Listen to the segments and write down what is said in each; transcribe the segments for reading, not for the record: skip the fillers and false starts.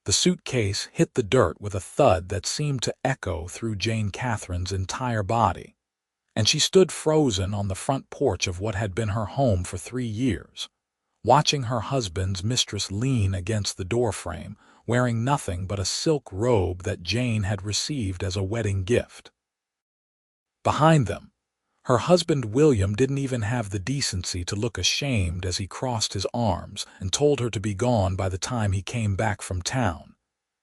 The suitcase hit the dirt with a thud that seemed to echo through Katherine's entire body, and she stood frozen on the front porch of what had been her home for 3 years, watching her husband's mistress lean against the doorframe, wearing nothing but a silk robe that Jane had received as a wedding gift. Behind them, her husband William didn't even have the decency to look ashamed as he crossed his arms and told her to be gone by the time he came back from town,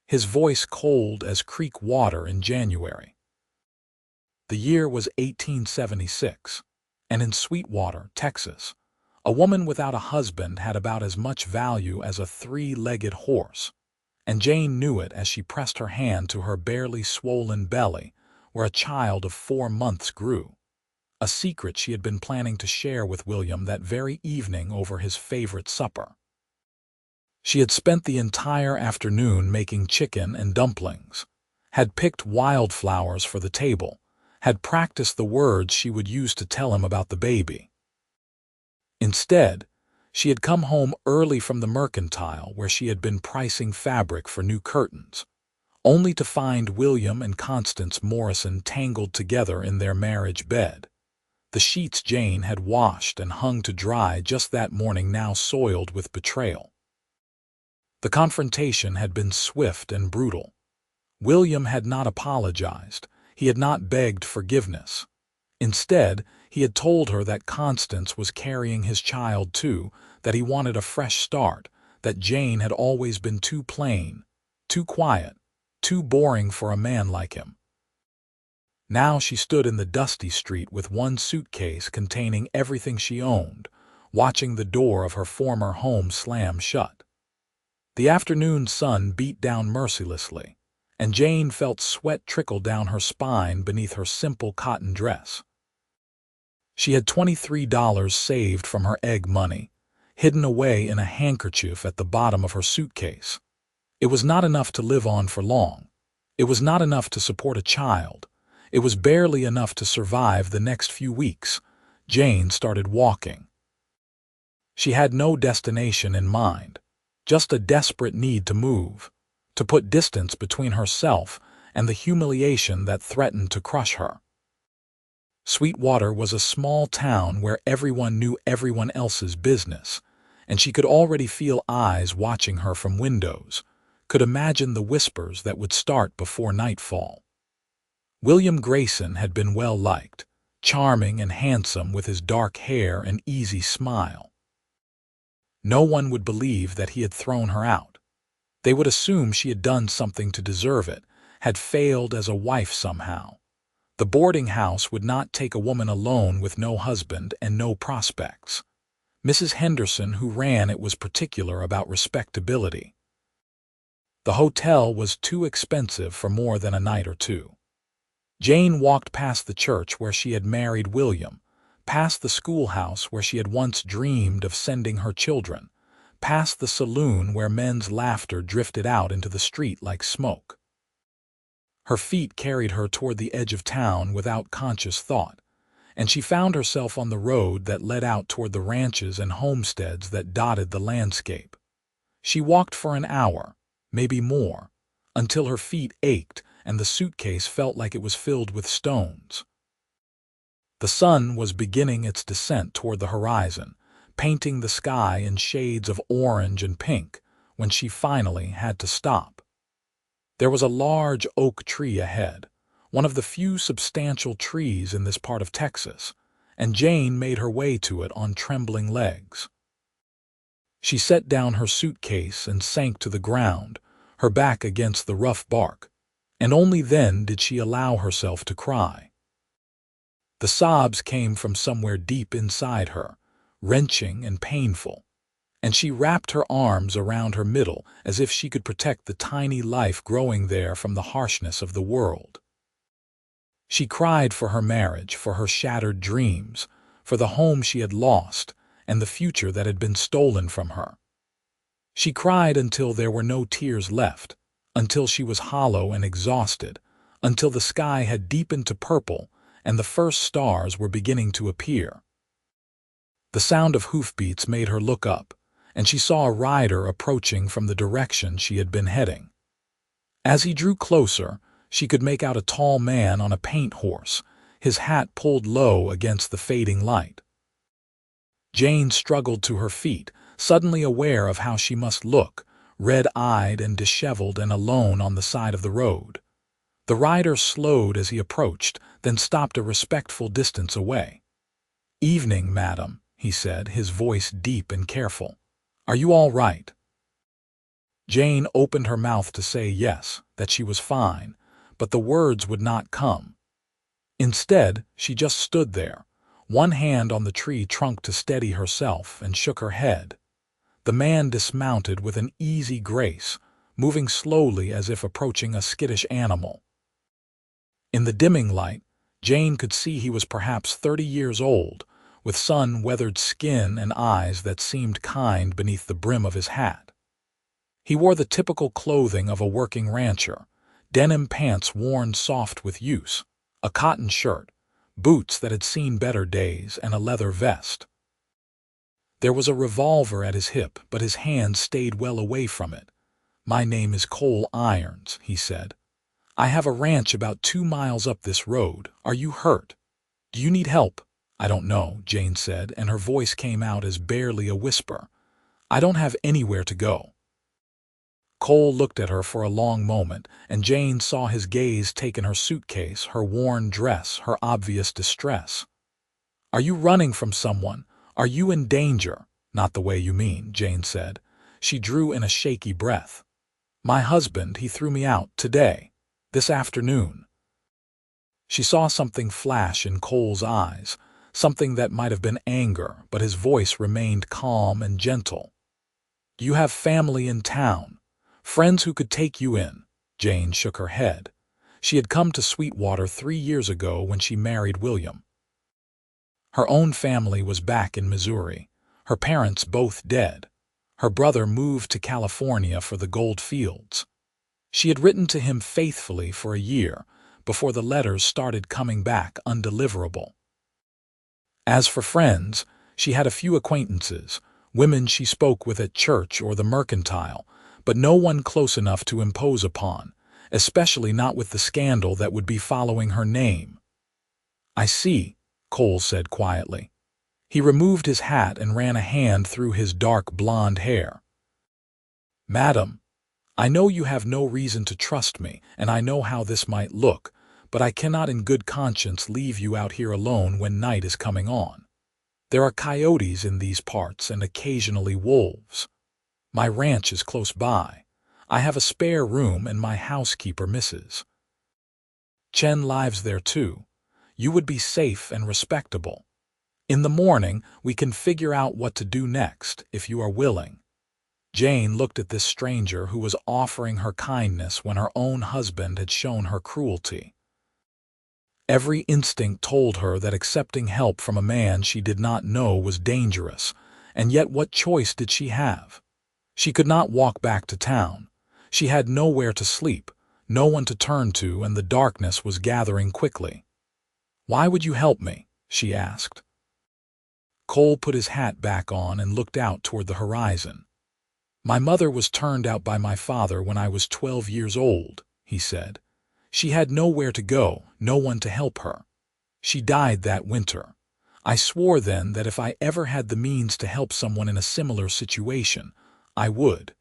his voice cold as creek water in January. The year was 1876, and in Sweetwater, Texas, a woman without a husband had about as much value as a three-legged horse, and Jane knew it as she pressed her hand to her barely swollen belly where a child of 4 months grew, a secret she had been planning to share with William that very evening over his favorite supper. She had spent the entire afternoon making chicken and dumplings, had picked wildflowers for the table, had practiced the words she would use to tell him about the baby. Instead, she had come home early from the mercantile where she had been pricing fabric for new curtains, only to find William and Constance Morrison tangled together in their marriage bed, the sheets Jane had washed and hung to dry just that morning now soiled with betrayal. The confrontation had been swift and brutal. William had not apologized. He had not begged forgiveness. Instead, he had told her that Constance was carrying his child too, that he wanted a fresh start, that Jane had always been too plain, too quiet, too boring for a man like him. Now she stood in the dusty street with one suitcase containing everything she owned, watching the door of her former home slam shut. The afternoon sun beat down mercilessly, and Jane felt sweat trickle down her spine beneath her simple cotton dress. She had $23 saved from her egg money, hidden away in a handkerchief at the bottom of her suitcase. It was not enough to live on for long. It was not enough to support a child. It was barely enough to survive the next few weeks. Jane started walking. She had no destination in mind, just a desperate need to move, to put distance between herself and the humiliation that threatened to crush her. Sweetwater was a small town where everyone knew everyone else's business, and she could already feel eyes watching her from windows, could imagine the whispers that would start before nightfall. William Grayson had been well liked, charming and handsome with his dark hair and easy smile. No one would believe that he had thrown her out. They would assume she had done something to deserve it, had failed as a wife somehow. The boarding house would not take a woman alone with no husband and no prospects. Mrs. Henderson, who ran it, was particular about respectability. The hotel was too expensive for more than a night or two. Jane walked past the church where she had married William, past the schoolhouse where she had once dreamed of sending her children, past the saloon where men's laughter drifted out into the street like smoke. Her feet carried her toward the edge of town without conscious thought, and she found herself on the road that led out toward the ranches and homesteads that dotted the landscape. She walked for an hour, maybe more, until her feet ached and the suitcase felt like it was filled with stones. The sun was beginning its descent toward the horizon, painting the sky in shades of orange and pink, when she finally had to stop. There was a large oak tree ahead, one of the few substantial trees in this part of Texas, and Jane made her way to it on trembling legs. She set down her suitcase and sank to the ground, her back against the rough bark, and only then did she allow herself to cry. The sobs came from somewhere deep inside her, wrenching and painful, and she wrapped her arms around her middle as if she could protect the tiny life growing there from the harshness of the world. She cried for her marriage, for her shattered dreams, for the home she had lost and the future that had been stolen from her. She cried until there were no tears left, until she was hollow and exhausted, until the sky had deepened to purple and the first stars were beginning to appear. The sound of hoofbeats made her look up, and she saw a rider approaching from the direction she had been heading. As he drew closer, she could make out a tall man on a paint horse, his hat pulled low against the fading light. Jane struggled to her feet, suddenly aware of how she must look, red-eyed and disheveled and alone on the side of the road. The rider slowed as he approached, then stopped a respectful distance away. "Evening, madam," he said, his voice deep and careful. "Are you all right?" Jane opened her mouth to say yes, that she was fine, but the words would not come. Instead, she just stood there, one hand on the tree trunk to steady herself, and shook her head. The man dismounted with an easy grace, moving slowly as if approaching a skittish animal. In the dimming light, Jane could see he was perhaps 30 years old, with sun-weathered skin and eyes that seemed kind beneath the brim of his hat. He wore the typical clothing of a working rancher, denim pants worn soft with use, a cotton shirt, boots that had seen better days, and a leather vest. There was a revolver at his hip, but his hand stayed well away from it. "My name is Cole Irons," he said. "I have a ranch about 2 miles up this road. Are you hurt? Do you need help?" "I don't know," Jane said, and her voice came out as barely a whisper. "I don't have anywhere to go." Cole looked at her for a long moment, and Jane saw his gaze take in her suitcase, her worn dress, her obvious distress. "Are you running from someone? Are you in danger?" "Not the way you mean," Jane said. She drew in a shaky breath. "My husband, he threw me out today, this afternoon." She saw something flash in Cole's eyes, something that might have been anger, but his voice remained calm and gentle. "Do you have family in town? Friends who could take you in?" Jane shook her head. She had come to Sweetwater 3 years ago when she married William. Her own family was back in Missouri, her parents both dead. Her brother moved to California for the gold fields. She had written to him faithfully for a year before the letters started coming back undeliverable. As for friends, she had a few acquaintances, women she spoke with at church or the mercantile, but no one close enough to impose upon, especially not with the scandal that would be following her name. "I see," Cole said quietly. He removed his hat and ran a hand through his dark blonde hair. "Madam, I know you have no reason to trust me, and I know how this might look, but I cannot in good conscience leave you out here alone when night is coming on. There are coyotes in these parts and occasionally wolves. My ranch is close by. I have a spare room and my housekeeper, Mrs. Chen, lives there too. You would be safe and respectable. In the morning, we can figure out what to do next, if you are willing." Jane looked at this stranger who was offering her kindness when her own husband had shown her cruelty. Every instinct told her that accepting help from a man she did not know was dangerous, and yet what choice did she have? She could not walk back to town. She had nowhere to sleep, no one to turn to, and the darkness was gathering quickly. "Why would you help me?" she asked. Cole put his hat back on and looked out toward the horizon. "My mother was turned out by my father when I was 12 years old," he said. "She had nowhere to go, no one to help her. She died that winter. I swore then that if I ever had the means to help someone in a similar situation, I would."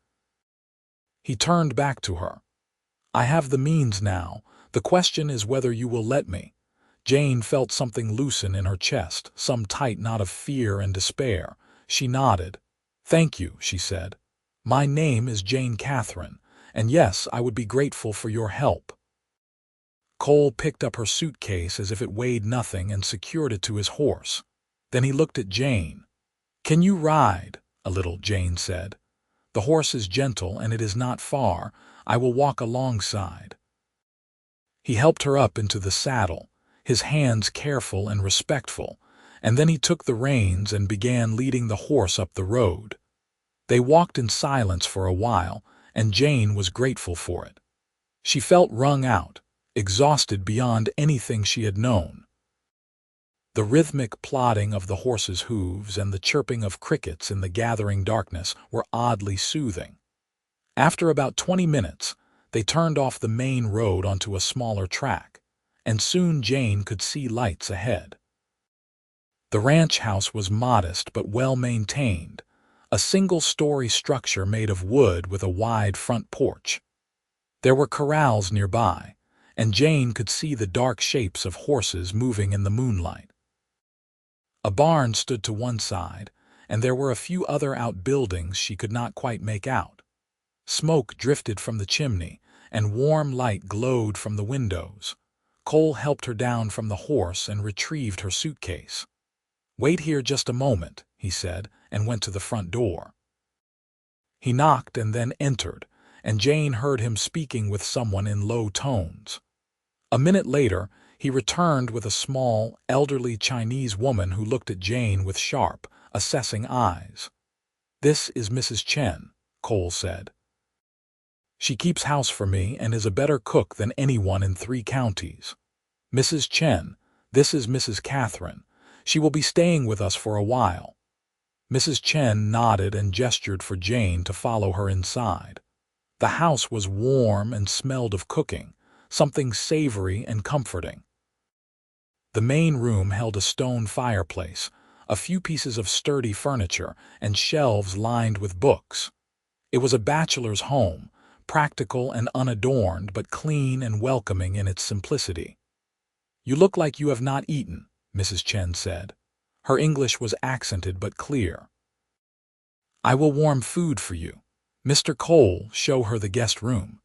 He turned back to her. "I have the means now. The question is whether you will let me." Jane felt something loosen in her chest, some tight knot of fear and despair. She nodded. "Thank you," she said. "My name is Jane Katherine, and yes, I would be grateful for your help." Cole picked up her suitcase as if it weighed nothing and secured it to his horse. Then he looked at Jane. "Can you ride?" "A little," Jane said. "The horse is gentle and it is not far. I will walk alongside." He helped her up into the saddle, his hands careful and respectful, and then he took the reins and began leading the horse up the road. They walked in silence for a while, and Jane was grateful for it. She felt wrung out, exhausted beyond anything she had known. The rhythmic plodding of the horse's hooves and the chirping of crickets in the gathering darkness were oddly soothing. After about 20 minutes, They turned off the main road onto a smaller track, and soon Jane could see lights ahead. The ranch house was modest but well-maintained, a single-story structure made of wood with a wide front porch. There were corrals nearby, and Jane could see the dark shapes of horses moving in the moonlight. A barn stood to one side, and there were a few other outbuildings she could not quite make out. Smoke drifted from the chimney, and warm light glowed from the windows. Cole helped her down from the horse and retrieved her suitcase. "Wait here just a moment," he said, and went to the front door. He knocked and then entered, and Jane heard him speaking with someone in low tones. A minute later, he returned with a small, elderly Chinese woman who looked at Jane with sharp, assessing eyes. "This is Mrs. Chen," Cole said. "She keeps house for me and is a better cook than anyone in 3 counties. Mrs. Chen, this is Mrs. Katherine. She will be staying with us for a while." Mrs. Chen nodded and gestured for Jane to follow her inside. The house was warm and smelled of cooking, something savory and comforting. The main room held a stone fireplace, a few pieces of sturdy furniture, and shelves lined with books. It was a bachelor's home, practical and unadorned, but clean and welcoming in its simplicity. "You look like you have not eaten," Mrs. Chen said. Her English was accented but clear. "I will warm food for you. Mr. Cole, show her the guest room."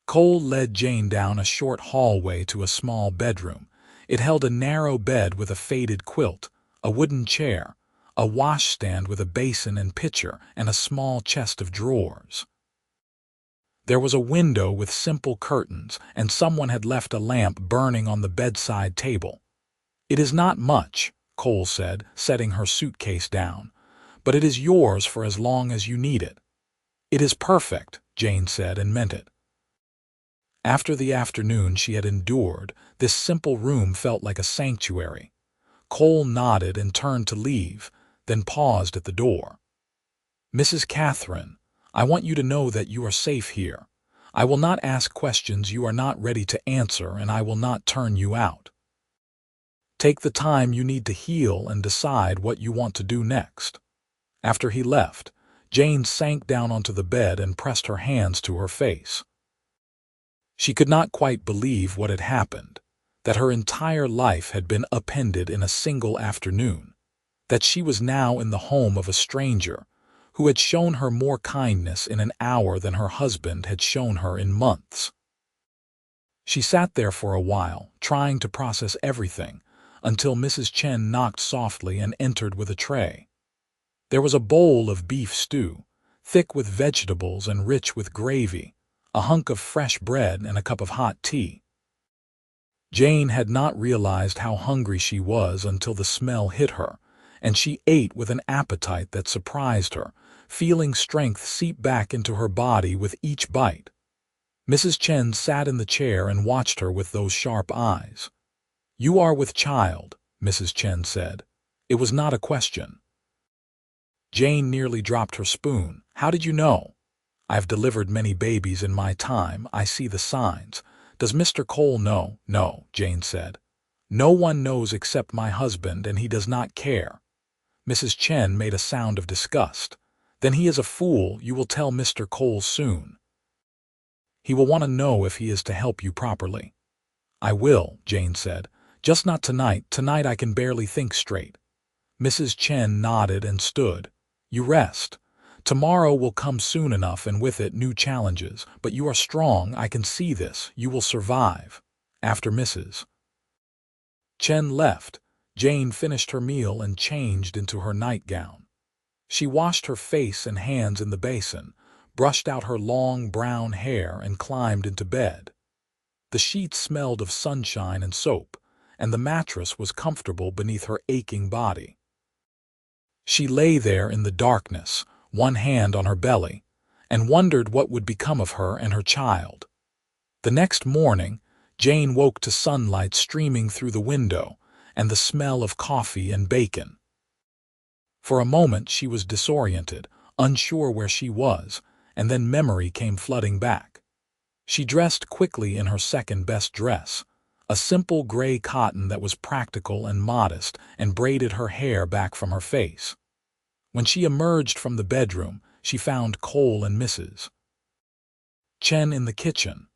Cole led Jane down a short hallway to a small bedroom. It held a narrow bed with a faded quilt, a wooden chair, a washstand with a basin and pitcher, and a small chest of drawers. There was a window with simple curtains, and someone had left a lamp burning on the bedside table. "It is not much," Cole said, setting her suitcase down, "but it is yours for as long as you need it." "It is perfect," Jane said, and meant it. After the afternoon she had endured, this simple room felt like a sanctuary. Cole nodded and turned to leave, then paused at the door. "Mrs. Katherine, I want you to know that you are safe here. I will not ask questions you are not ready to answer, and I will not turn you out. Take the time you need to heal and decide what you want to do next." After he left, Jane sank down onto the bed and pressed her hands to her face. She could not quite believe what had happened, that her entire life had been upended in a single afternoon, that she was now in the home of a stranger who had shown her more kindness in an hour than her husband had shown her in months. She sat there for a while, trying to process everything, until Mrs. Chen knocked softly and entered with a tray. There was a bowl of beef stew, thick with vegetables and rich with gravy, a hunk of fresh bread, and a cup of hot tea. Jane had not realized how hungry she was until the smell hit her, and she ate with an appetite that surprised her, feeling strength seep back into her body with each bite. Mrs. Chen sat in the chair and watched her with those sharp eyes. "You are with child," Mrs. Chen said. It was not a question. Jane nearly dropped her spoon. "How did you know?" "I've delivered many babies in my time. I see the signs. Does Mr. Cole know?" "No," Jane said. "No one knows except my husband, and he does not care." Mrs. Chen made a sound of disgust. "Then he is a fool. You will tell Mr. Cole soon. He will want to know if he is to help you properly." "I will," Jane said. "Just not tonight. Tonight I can barely think straight." Mrs. Chen nodded and stood. "You rest. Tomorrow will come soon enough, and with it new challenges. But you are strong. I can see this. You will survive." After Mrs. Chen left, Jane finished her meal and changed into her nightgown. She washed her face and hands in the basin, brushed out her long brown hair, and climbed into bed. The sheets smelled of sunshine and soap, and the mattress was comfortable beneath her aching body. She lay there in the darkness, one hand on her belly, and wondered what would become of her and her child. The next morning, Jane woke to sunlight streaming through the window and the smell of coffee and bacon. For a moment she was disoriented, unsure where she was, and then memory came flooding back. She dressed quickly in her second-best dress, a simple gray cotton that was practical and modest, and braided her hair back from her face. When she emerged from the bedroom, she found Cole and Mrs. Chen in the kitchen.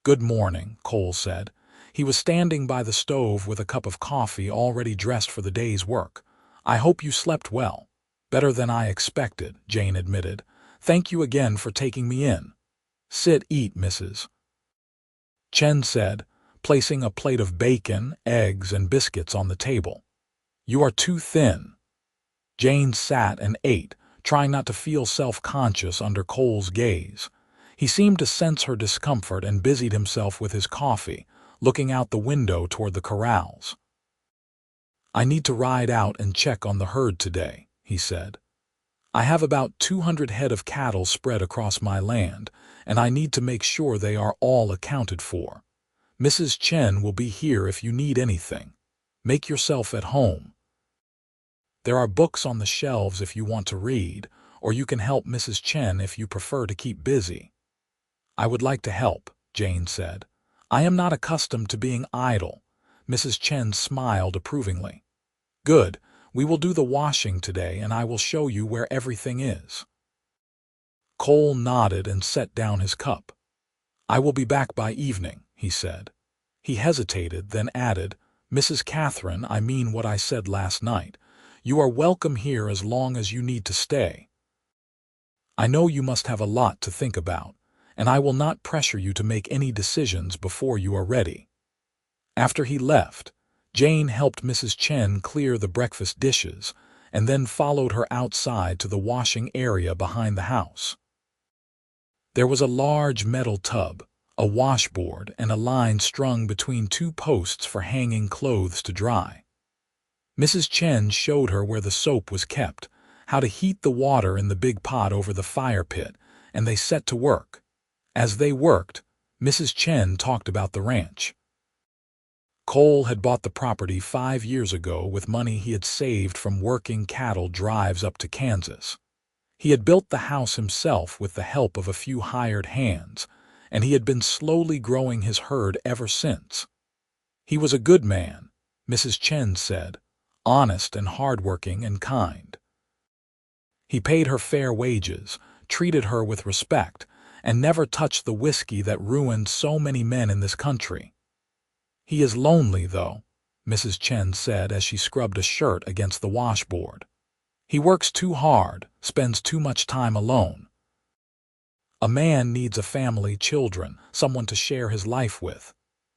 "Good morning," Cole said. He was standing by the stove with a cup of coffee already dressed for the day's work. "I hope you slept well." "Better than I expected," Jane admitted. "Thank you again for taking me in." "Sit, eat, Mrs. Chen said, placing a plate of bacon, eggs, and biscuits on the table. "You are too thin." Jane sat and ate, trying not to feel self-conscious under Cole's gaze. He seemed to sense her discomfort and busied himself with his coffee, looking out the window toward the corrals. "I need to ride out and check on the herd today," he said. "I have about 200 head of cattle spread across my land, and I need to make sure they are all accounted for. Mrs. Chen will be here if you need anything. Make yourself at home. There are books on the shelves if you want to read, or you can help Mrs. Chen if you prefer to keep busy." "I would like to help," Jane said. "I am not accustomed to being idle." Mrs. Chen smiled approvingly. "Good. We will do the washing today, and I will show you where everything is." Cole nodded and set down his cup. "I will be back by evening," he said. He hesitated, then added, "Mrs. Katherine, I mean what I said last night. You are welcome here as long as you need to stay. I know you must have a lot to think about, and I will not pressure you to make any decisions before you are ready." After he left, Jane helped Mrs. Chen clear the breakfast dishes and then followed her outside to the washing area behind the house. There was a large metal tub, a washboard, and a line strung between two posts for hanging clothes to dry. Mrs. Chen showed her where the soap was kept, how to heat the water in the big pot over the fire pit, and they set to work. As they worked, Mrs. Chen talked about the ranch. Cole had bought the property 5 years ago with money he had saved from working cattle drives up to Kansas. He had built the house himself with the help of a few hired hands, and he had been slowly growing his herd ever since. He was a good man, Mrs. Chen said, honest and hardworking and kind. He paid her fair wages, treated her with respect, and never touched the whiskey that ruined so many men in this country. "He is lonely, though," Mrs. Chen said as she scrubbed a shirt against the washboard. "He works too hard, spends too much time alone. A man needs a family, children, someone to share his life with."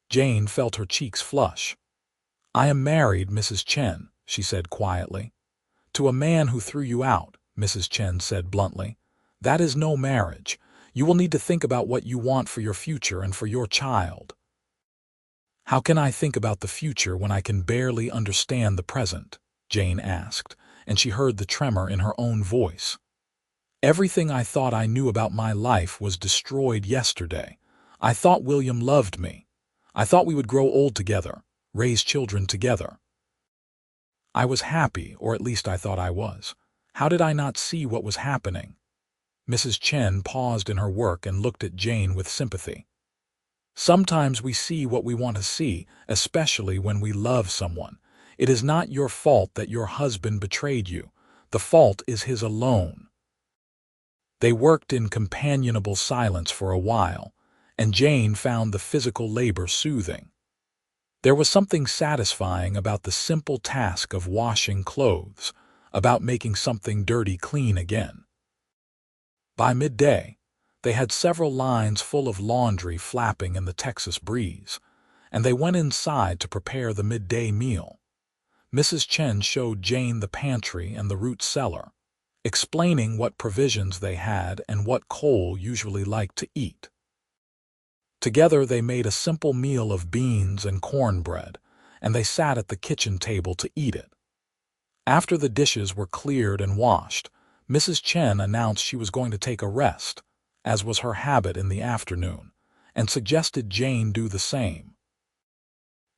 Jane felt her cheeks flush. "I am married, Mrs. Chen," she said quietly. "To a man who threw you out," Mrs. Chen said bluntly. "That is no marriage. You will need to think about what you want for your future and for your child." "How can I think about the future when I can barely understand the present?" Jane asked, and she heard the tremor in her own voice. "Everything I thought I knew about my life was destroyed yesterday. I thought William loved me. I thought we would grow old together, raise children together. I was happy, or at least I thought I was. How did I not see what was happening?" Mrs. Chen paused in her work and looked at Jane with sympathy. "Sometimes we see what we want to see, especially when we love someone. It is not your fault that your husband betrayed you. The fault is his alone." They worked in companionable silence for a while, and Jane found the physical labor soothing. There was something satisfying about the simple task of washing clothes, about making something dirty clean again. By midday, they had several lines full of laundry flapping in the Texas breeze, and they went inside to prepare the midday meal. Mrs. Chen showed Jane the pantry and the root cellar, explaining what provisions they had and what Cole usually liked to eat. Together they made a simple meal of beans and cornbread, and they sat at the kitchen table to eat it. After the dishes were cleared and washed, Mrs. Chen announced she was going to take a rest, as was her habit in the afternoon, and suggested Jane do the same.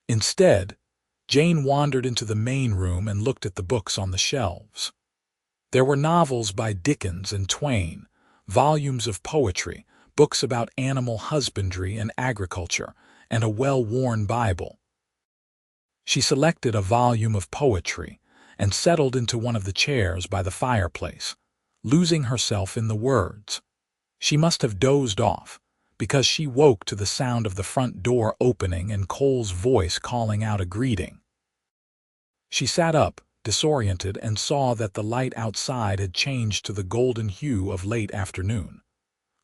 Instead, Jane wandered into the main room and looked at the books on the shelves. There were novels by Dickens and Twain, volumes of poetry, books about animal husbandry and agriculture, and a well-worn Bible. She selected a volume of poetry and settled into one of the chairs by the fireplace, losing herself in the words. She must have dozed off, because she woke to the sound of the front door opening and Cole's voice calling out a greeting. She sat up, disoriented, and saw that the light outside had changed to the golden hue of late afternoon.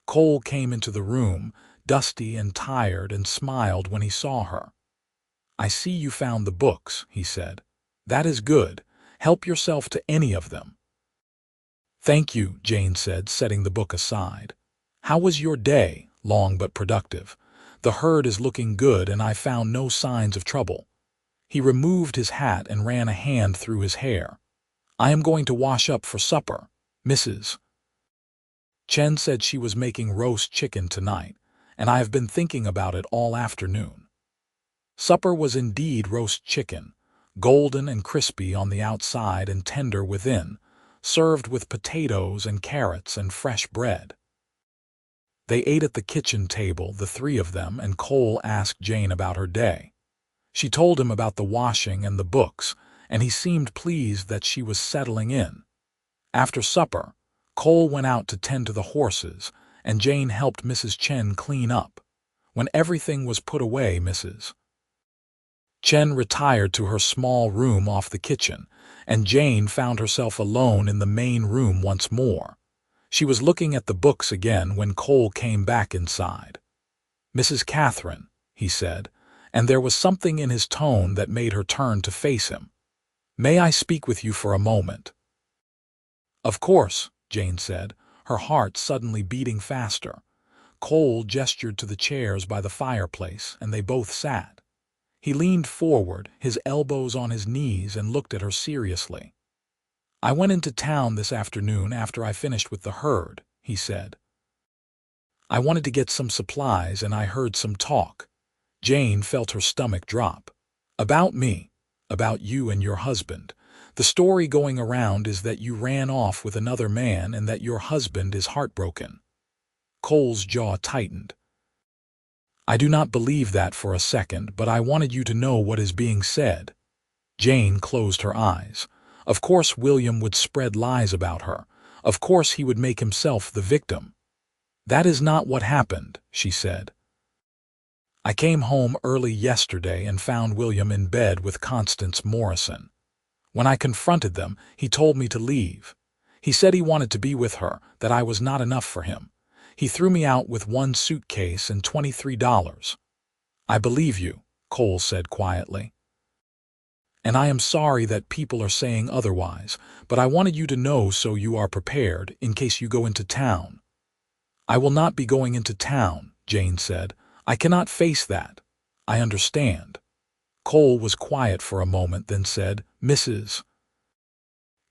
Cole came into the room, dusty and tired, and smiled when he saw her. "I see you found the books," he said. "That is good. Help yourself to any of them." "Thank you," Jane said, setting the book aside. "How was your day?" "Long but productive. The herd is looking good and I found no signs of trouble." He removed his hat and ran a hand through his hair. "I am going to wash up for supper. Mrs. Chen said she was making roast chicken tonight, and I have been thinking about it all afternoon." Supper was indeed roast chicken, golden and crispy on the outside and tender within, served with potatoes and carrots and fresh bread. They ate at the kitchen table, the three of them, and Cole asked Jane about her day. She told him about the washing and the books, and he seemed pleased that she was settling in. After supper, Cole went out to tend to the horses, and Jane helped Mrs. Chen clean up. When everything was put away, Mrs. Chen retired to her small room off the kitchen, and Jane found herself alone in the main room once more. She was looking at the books again when Cole came back inside. "Mrs. Katherine," he said, and there was something in his tone that made her turn to face him. "May I speak with you for a moment?" "Of course," Jane said, her heart suddenly beating faster. Cole gestured to the chairs by the fireplace, and they both sat. He leaned forward, his elbows on his knees, and looked at her seriously. "I went into town this afternoon after I finished with the herd," he said. "I wanted to get some supplies and I heard some talk." Jane felt her stomach drop. "About me, about you and your husband. The story going around is that you ran off with another man and that your husband is heartbroken." Cole's jaw tightened. "I do not believe that for a second, but I wanted you to know what is being said." Jane closed her eyes. Of course William would spread lies about her. Of course he would make himself the victim. "That is not what happened," she said. "I came home early yesterday and found William in bed with Constance Morrison. When I confronted them, he told me to leave. He said he wanted to be with her, that I was not enough for him. He threw me out with one suitcase and $23. "I believe you," Cole said quietly. "And I am sorry that people are saying otherwise, but I wanted you to know so you are prepared in case you go into town." "I will not be going into town," Jane said. "I cannot face that." "I understand." Cole was quiet for a moment, then said, "Mrs.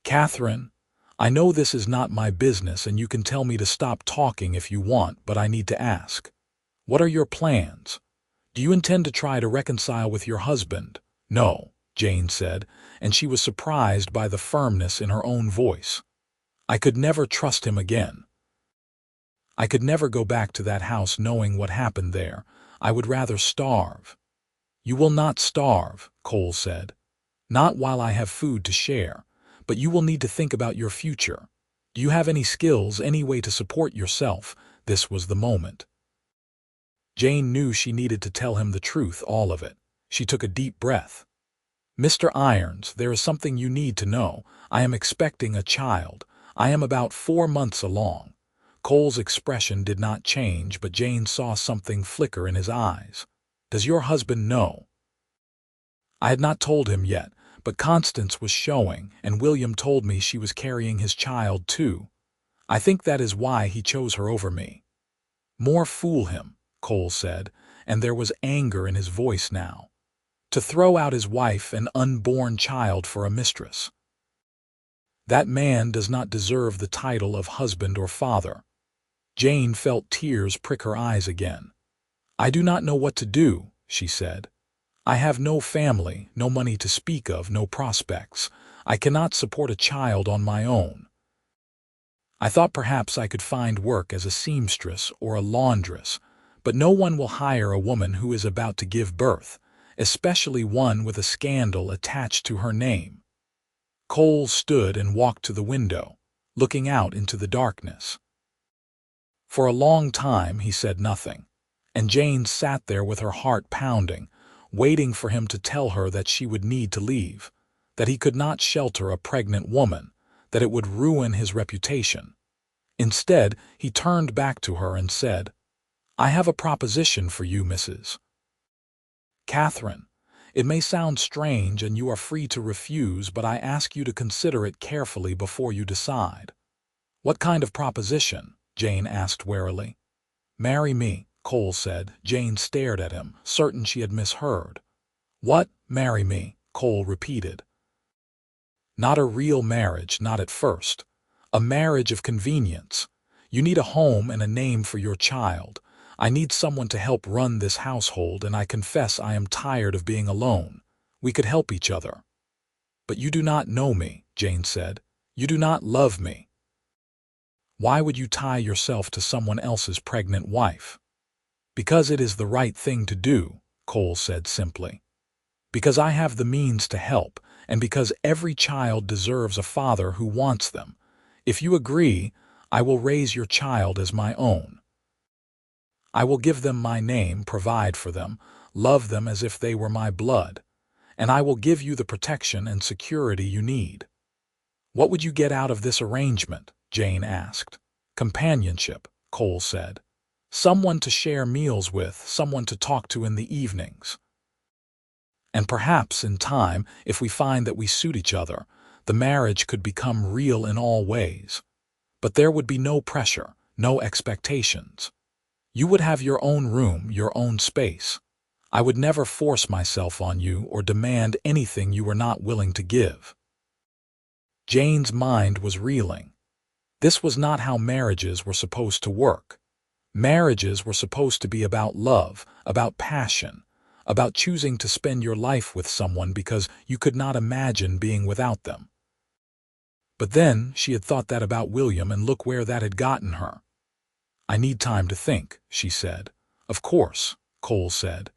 Katherine, I know this is not my business and you can tell me to stop talking if you want, but I need to ask. What are your plans? Do you intend to try to reconcile with your husband?" "No," Jane said, and she was surprised by the firmness in her own voice. "I could never trust him again. I could never go back to that house knowing what happened there. I would rather starve." "You will not starve," Cole said. "Not while I have food to share. But you will need to think about your future. Do you have any skills, any way to support yourself?" This was the moment. Jane knew she needed to tell him the truth, all of it. She took a deep breath. "Mr. Irons, there is something you need to know. I am expecting a child. I am about 4 months along." Cole's expression did not change, but Jane saw something flicker in his eyes. "Does your husband know?" "I had not told him yet, but Constance was showing, and William told me she was carrying his child too. I think that is why he chose her over me." "More fool him," Cole said, and there was anger in his voice now. "To throw out his wife and unborn child for a mistress. That man does not deserve the title of husband or father." Jane felt tears prick her eyes again. "I do not know what to do," she said. "I have no family, no money to speak of, no prospects. I cannot support a child on my own." I thought perhaps I could find work as a seamstress or a laundress, but no one will hire a woman who is about to give birth, especially one with a scandal attached to her name. Cole stood and walked to the window, looking out into the darkness. For a long time he said nothing, and Jane sat there with her heart pounding, waiting for him to tell her that she would need to leave, that he could not shelter a pregnant woman, that it would ruin his reputation. Instead, he turned back to her and said, "I have a proposition for you, Mrs. Katherine. It may sound strange and you are free to refuse, but I ask you to consider it carefully before you decide." "What kind of proposition?" Jane asked warily. "Marry me," Cole said. Jane stared at him, certain she had misheard. "What? Marry me?" Cole repeated. "Not a real marriage, not at first. A marriage of convenience. You need a home and a name for your child. I need someone to help run this household, and I confess I am tired of being alone. We could help each other." "But you do not know me," Jane said. "You do not love me. Why would you tie yourself to someone else's pregnant wife?" "Because it is the right thing to do," Cole said simply. "Because I have the means to help, and because every child deserves a father who wants them. If you agree, I will raise your child as my own. I will give them my name, provide for them, love them as if they were my blood, and I will give you the protection and security you need." "What would you get out of this arrangement?" Jane asked. "Companionship," Cole said. "Someone to share meals with, someone to talk to in the evenings. And perhaps, in time, if we find that we suit each other, the marriage could become real in all ways. But there would be no pressure, no expectations. You would have your own room, your own space. I would never force myself on you or demand anything you were not willing to give." Jane's mind was reeling. This was not how marriages were supposed to work. Marriages were supposed to be about love, about passion, about choosing to spend your life with someone because you could not imagine being without them. But then she had thought that about William, and look where that had gotten her. "I need time to think," she said. "Of course," Cole said.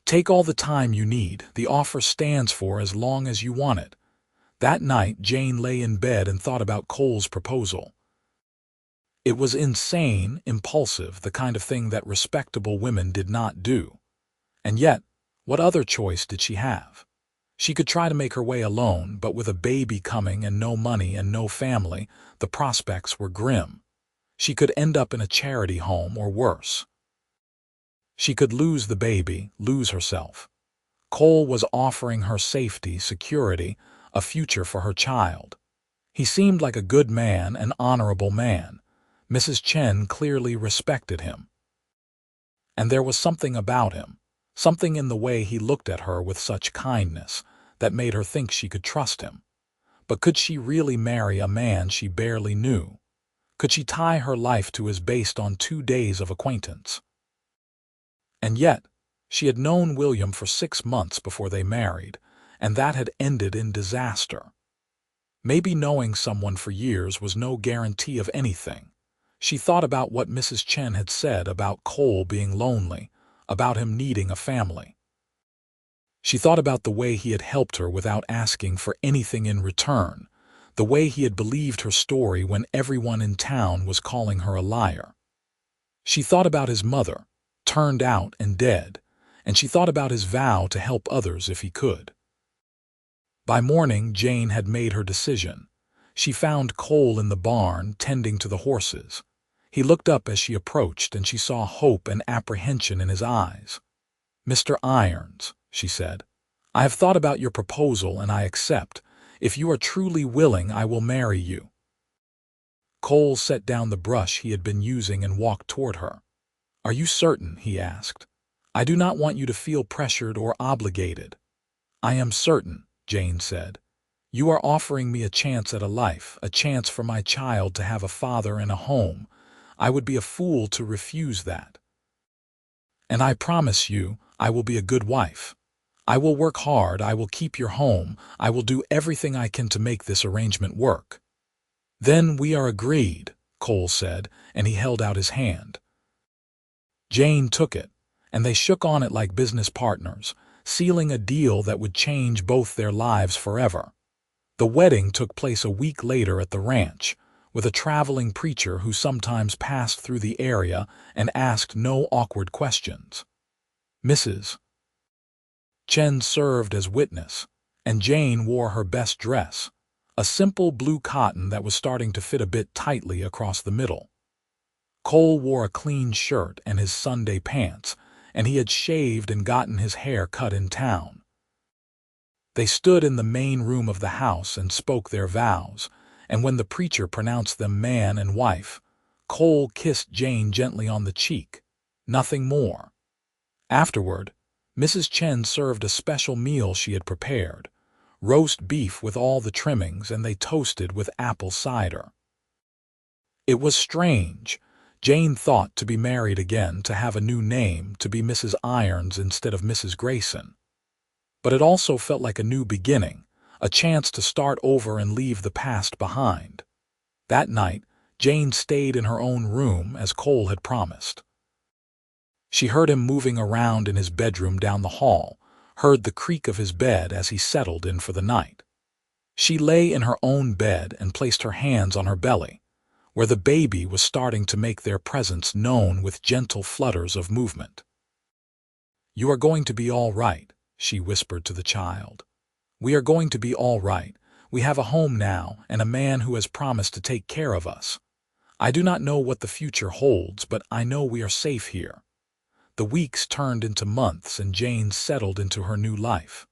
"Take all the time you need. The offer stands for as long as you want it." That night, Jane lay in bed and thought about Cole's proposal. It was insane, impulsive, the kind of thing that respectable women did not do. And yet, what other choice did she have? She could try to make her way alone, but with a baby coming and no money and no family, the prospects were grim. She could end up in a charity home or worse. She could lose the baby, lose herself. Cole was offering her safety, security, a future for her child. He seemed like a good man, an honorable man. Mrs. Chen clearly respected him. And there was something about him, something in the way he looked at her with such kindness, that made her think she could trust him. But could she really marry a man she barely knew? Could she tie her life to his based on 2 days of acquaintance? And yet, she had known William for 6 months before they married, and that had ended in disaster. Maybe knowing someone for years was no guarantee of anything. She thought about what Mrs. Chen had said about Cole being lonely, about him needing a family. She thought about the way he had helped her without asking for anything in return, the way he had believed her story when everyone in town was calling her a liar. She thought about his mother, turned out and dead, and she thought about his vow to help others if he could. By morning, Jane had made her decision. She found Cole in the barn, tending to the horses. He looked up as she approached, and she saw hope and apprehension in his eyes. "Mr. Irons," she said, "I have thought about your proposal, and I accept. If you are truly willing, I will marry you." Cole set down the brush he had been using and walked toward her. "Are you certain?" he asked. "I do not want you to feel pressured or obligated." "I am certain," Jane said. "You are offering me a chance at a life, a chance for my child to have a father and a home. I would be a fool to refuse that. And I promise you, I will be a good wife. I will work hard, I will keep your home, I will do everything I can to make this arrangement work." "Then we are agreed," Cole said, and he held out his hand. Jane took it, and they shook on it like business partners, sealing a deal that would change both their lives forever. The wedding took place a week later at the ranch, with a traveling preacher who sometimes passed through the area and asked no awkward questions. Mrs. Chen served as witness, and Jane wore her best dress, a simple blue cotton that was starting to fit a bit tightly across the middle. Cole wore a clean shirt and his Sunday pants, and he had shaved and gotten his hair cut in town. They stood in the main room of the house and spoke their vows, and when the preacher pronounced them man and wife, Cole kissed Jane gently on the cheek, nothing more. Afterward, Mrs. Chen served a special meal she had prepared, roast beef with all the trimmings, and they toasted with apple cider. It was strange. Jane thought to be married again, to have a new name, to be Mrs. Irons instead of Mrs. Grayson. But it also felt like a new beginning, a chance to start over and leave the past behind. That night, Jane stayed in her own room as Cole had promised. She heard him moving around in his bedroom down the hall, heard the creak of his bed as he settled in for the night. She lay in her own bed and placed her hands on her belly, where the baby was starting to make their presence known with gentle flutters of movement. "You are going to be all right," she whispered to the child. "We are going to be all right. We have a home now and a man who has promised to take care of us. I do not know what the future holds, but I know we are safe here." The weeks turned into months and Jane settled into her new life.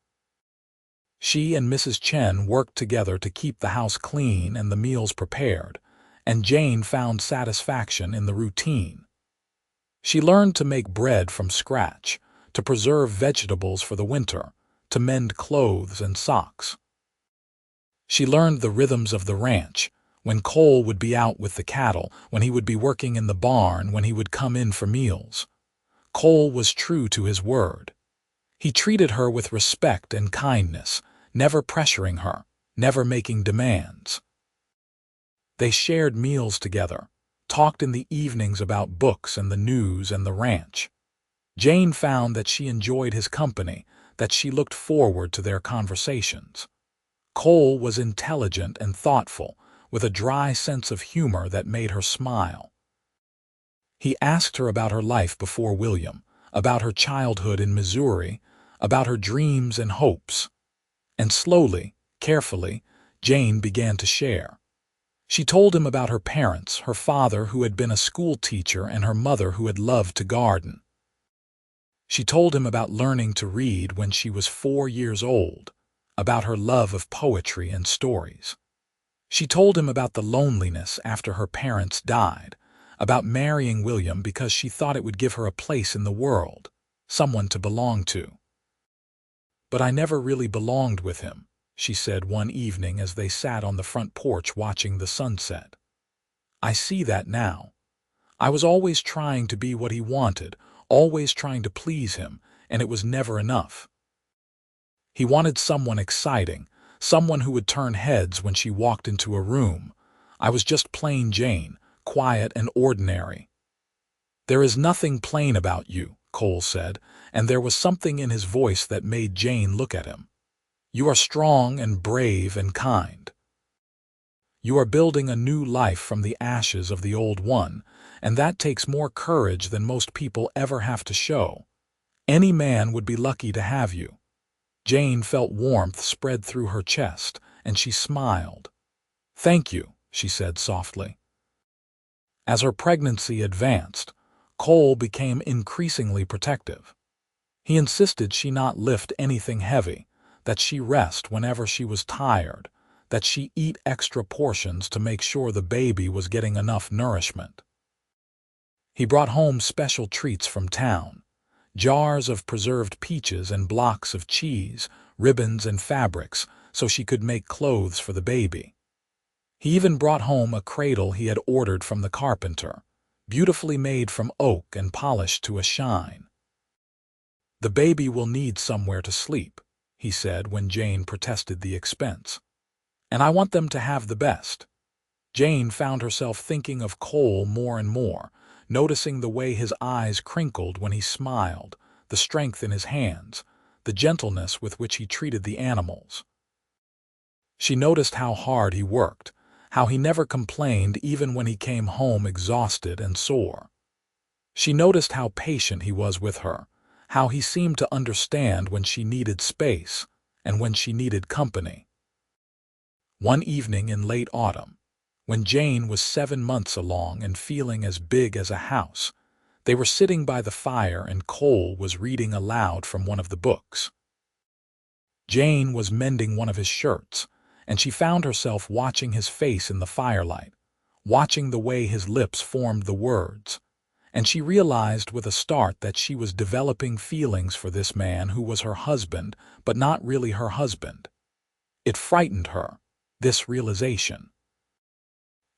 She and Mrs. Chen worked together to keep the house clean and the meals prepared, and Jane found satisfaction in the routine. She learned to make bread from scratch, to preserve vegetables for the winter, to mend clothes and socks. She learned the rhythms of the ranch, when Cole would be out with the cattle, when he would be working in the barn, when he would come in for meals. Cole was true to his word. He treated her with respect and kindness, never pressuring her, never making demands. They shared meals together, talked in the evenings about books and the news and the ranch. Jane found that she enjoyed his company, that she looked forward to their conversations. Cole was intelligent and thoughtful, with a dry sense of humor that made her smile. He asked her about her life before William, about her childhood in Missouri, about her dreams and hopes. And slowly, carefully, Jane began to share. She told him about her parents, her father who had been a school teacher and her mother who had loved to garden. She told him about learning to read when she was 4 years old, about her love of poetry and stories. She told him about the loneliness after her parents died, about marrying William because she thought it would give her a place in the world, someone to belong to. "But I never really belonged with him," she said one evening as they sat on the front porch watching the sunset. "I see that now. I was always trying to be what he wanted, always trying to please him, and it was never enough. He wanted someone exciting, someone who would turn heads when she walked into a room. I was just plain Jane, quiet and ordinary." "There is nothing plain about you," Cole said, and there was something in his voice that made Jane look at him. "You are strong and brave and kind. You are building a new life from the ashes of the old one, and that takes more courage than most people ever have to show. Any man would be lucky to have you." Jane felt warmth spread through her chest, and she smiled. "Thank you," she said softly. As her pregnancy advanced, Cole became increasingly protective. He insisted she not lift anything heavy, that she rest whenever she was tired, that she eat extra portions to make sure the baby was getting enough nourishment. He brought home special treats from town, jars of preserved peaches and blocks of cheese, ribbons and fabrics, so she could make clothes for the baby. He even brought home a cradle he had ordered from the carpenter, beautifully made from oak and polished to a shine. "The baby will need somewhere to sleep," he said when Jane protested the expense. "And I want them to have the best." Jane found herself thinking of Cole more and more, noticing the way his eyes crinkled when he smiled, the strength in his hands, the gentleness with which he treated the animals. She noticed how hard he worked, how he never complained even when he came home exhausted and sore. She noticed how patient he was with her, how he seemed to understand when she needed space and when she needed company. One evening in late autumn, when Jane was 7 months along and feeling as big as a house, they were sitting by the fire and Cole was reading aloud from one of the books. Jane was mending one of his shirts, and she found herself watching his face in the firelight, watching the way his lips formed the words, and she realized with a start that she was developing feelings for this man who was her husband, but not really her husband. It frightened her, this realization.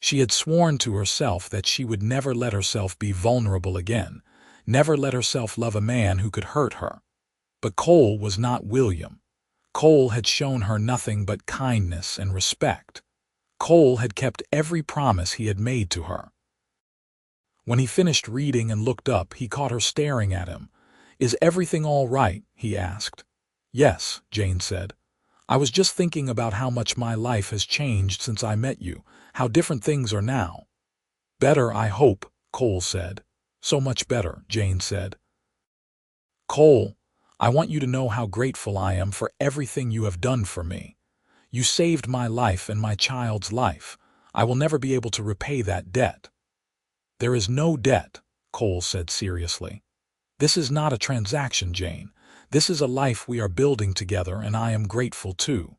She had sworn to herself that she would never let herself be vulnerable again, never let herself love a man who could hurt her. But Cole was not William. Cole had shown her nothing but kindness and respect. Cole had kept every promise he had made to her. When he finished reading and looked up, he caught her staring at him. "Is everything all right?" he asked. "Yes," Jane said. "I was just thinking about how much my life has changed since I met you, how different things are now." "Better, I hope," Cole said. "So much better," Jane said. "Cole, I want you to know how grateful I am for everything you have done for me. You saved my life and my child's life. I will never be able to repay that debt." "There is no debt," Cole said seriously. "This is not a transaction, Jane. This is a life we are building together, and I am grateful too.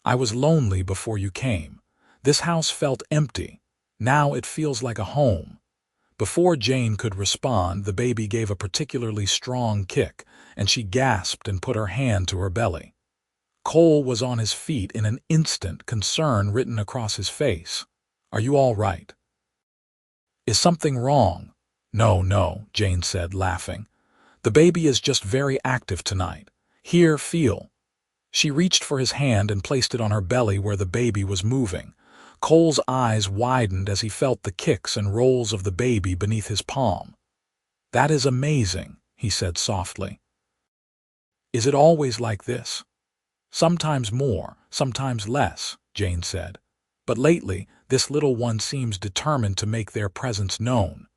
I was lonely before you came. This house felt empty. Now it feels like a home." Before Jane could respond, the baby gave a particularly strong kick, and she gasped and put her hand to her belly. Cole was on his feet in an instant, concern written across his face. "Are you all right? Is something wrong?" "No, no," Jane said, laughing. "The baby is just very active tonight. Here, feel." She reached for his hand and placed it on her belly where the baby was moving. Cole's eyes widened as he felt the kicks and rolls of the baby beneath his palm. "That is amazing," he said softly. "Is it always like this?" "Sometimes more, sometimes less," Jane said. "But lately, this little one seems determined to make their presence known."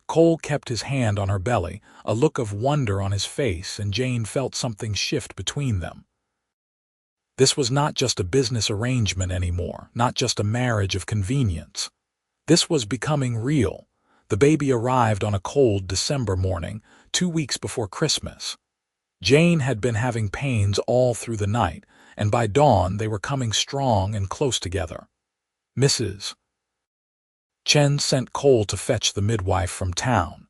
Cole kept his hand on her belly, a look of wonder on his face, and Jane felt something shift between them. This was not just a business arrangement anymore, not just a marriage of convenience. This was becoming real. The baby arrived on a cold December morning, 2 weeks before Christmas. Jane had been having pains all through the night, and by dawn they were coming strong and close together. Mrs. Chen sent Cole to fetch the midwife from town,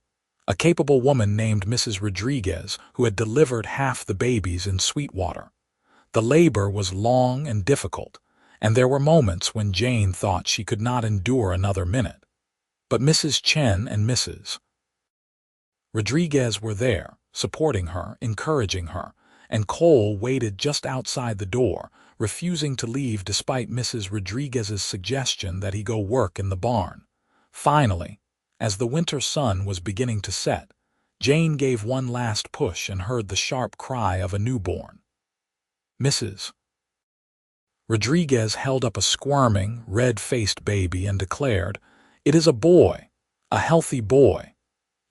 a capable woman named Mrs. Rodriguez who had delivered half the babies in Sweetwater. The labor was long and difficult, and there were moments when Jane thought she could not endure another minute. But Mrs. Chen and Mrs. Rodriguez were there, supporting her, encouraging her, and Cole waited just outside the door, refusing to leave despite Mrs. Rodriguez's suggestion that he go work in the barn. Finally, as the winter sun was beginning to set, Jane gave one last push and heard the sharp cry of a newborn. Mrs. Rodriguez held up a squirming, red-faced baby and declared, "It is a boy, a healthy boy."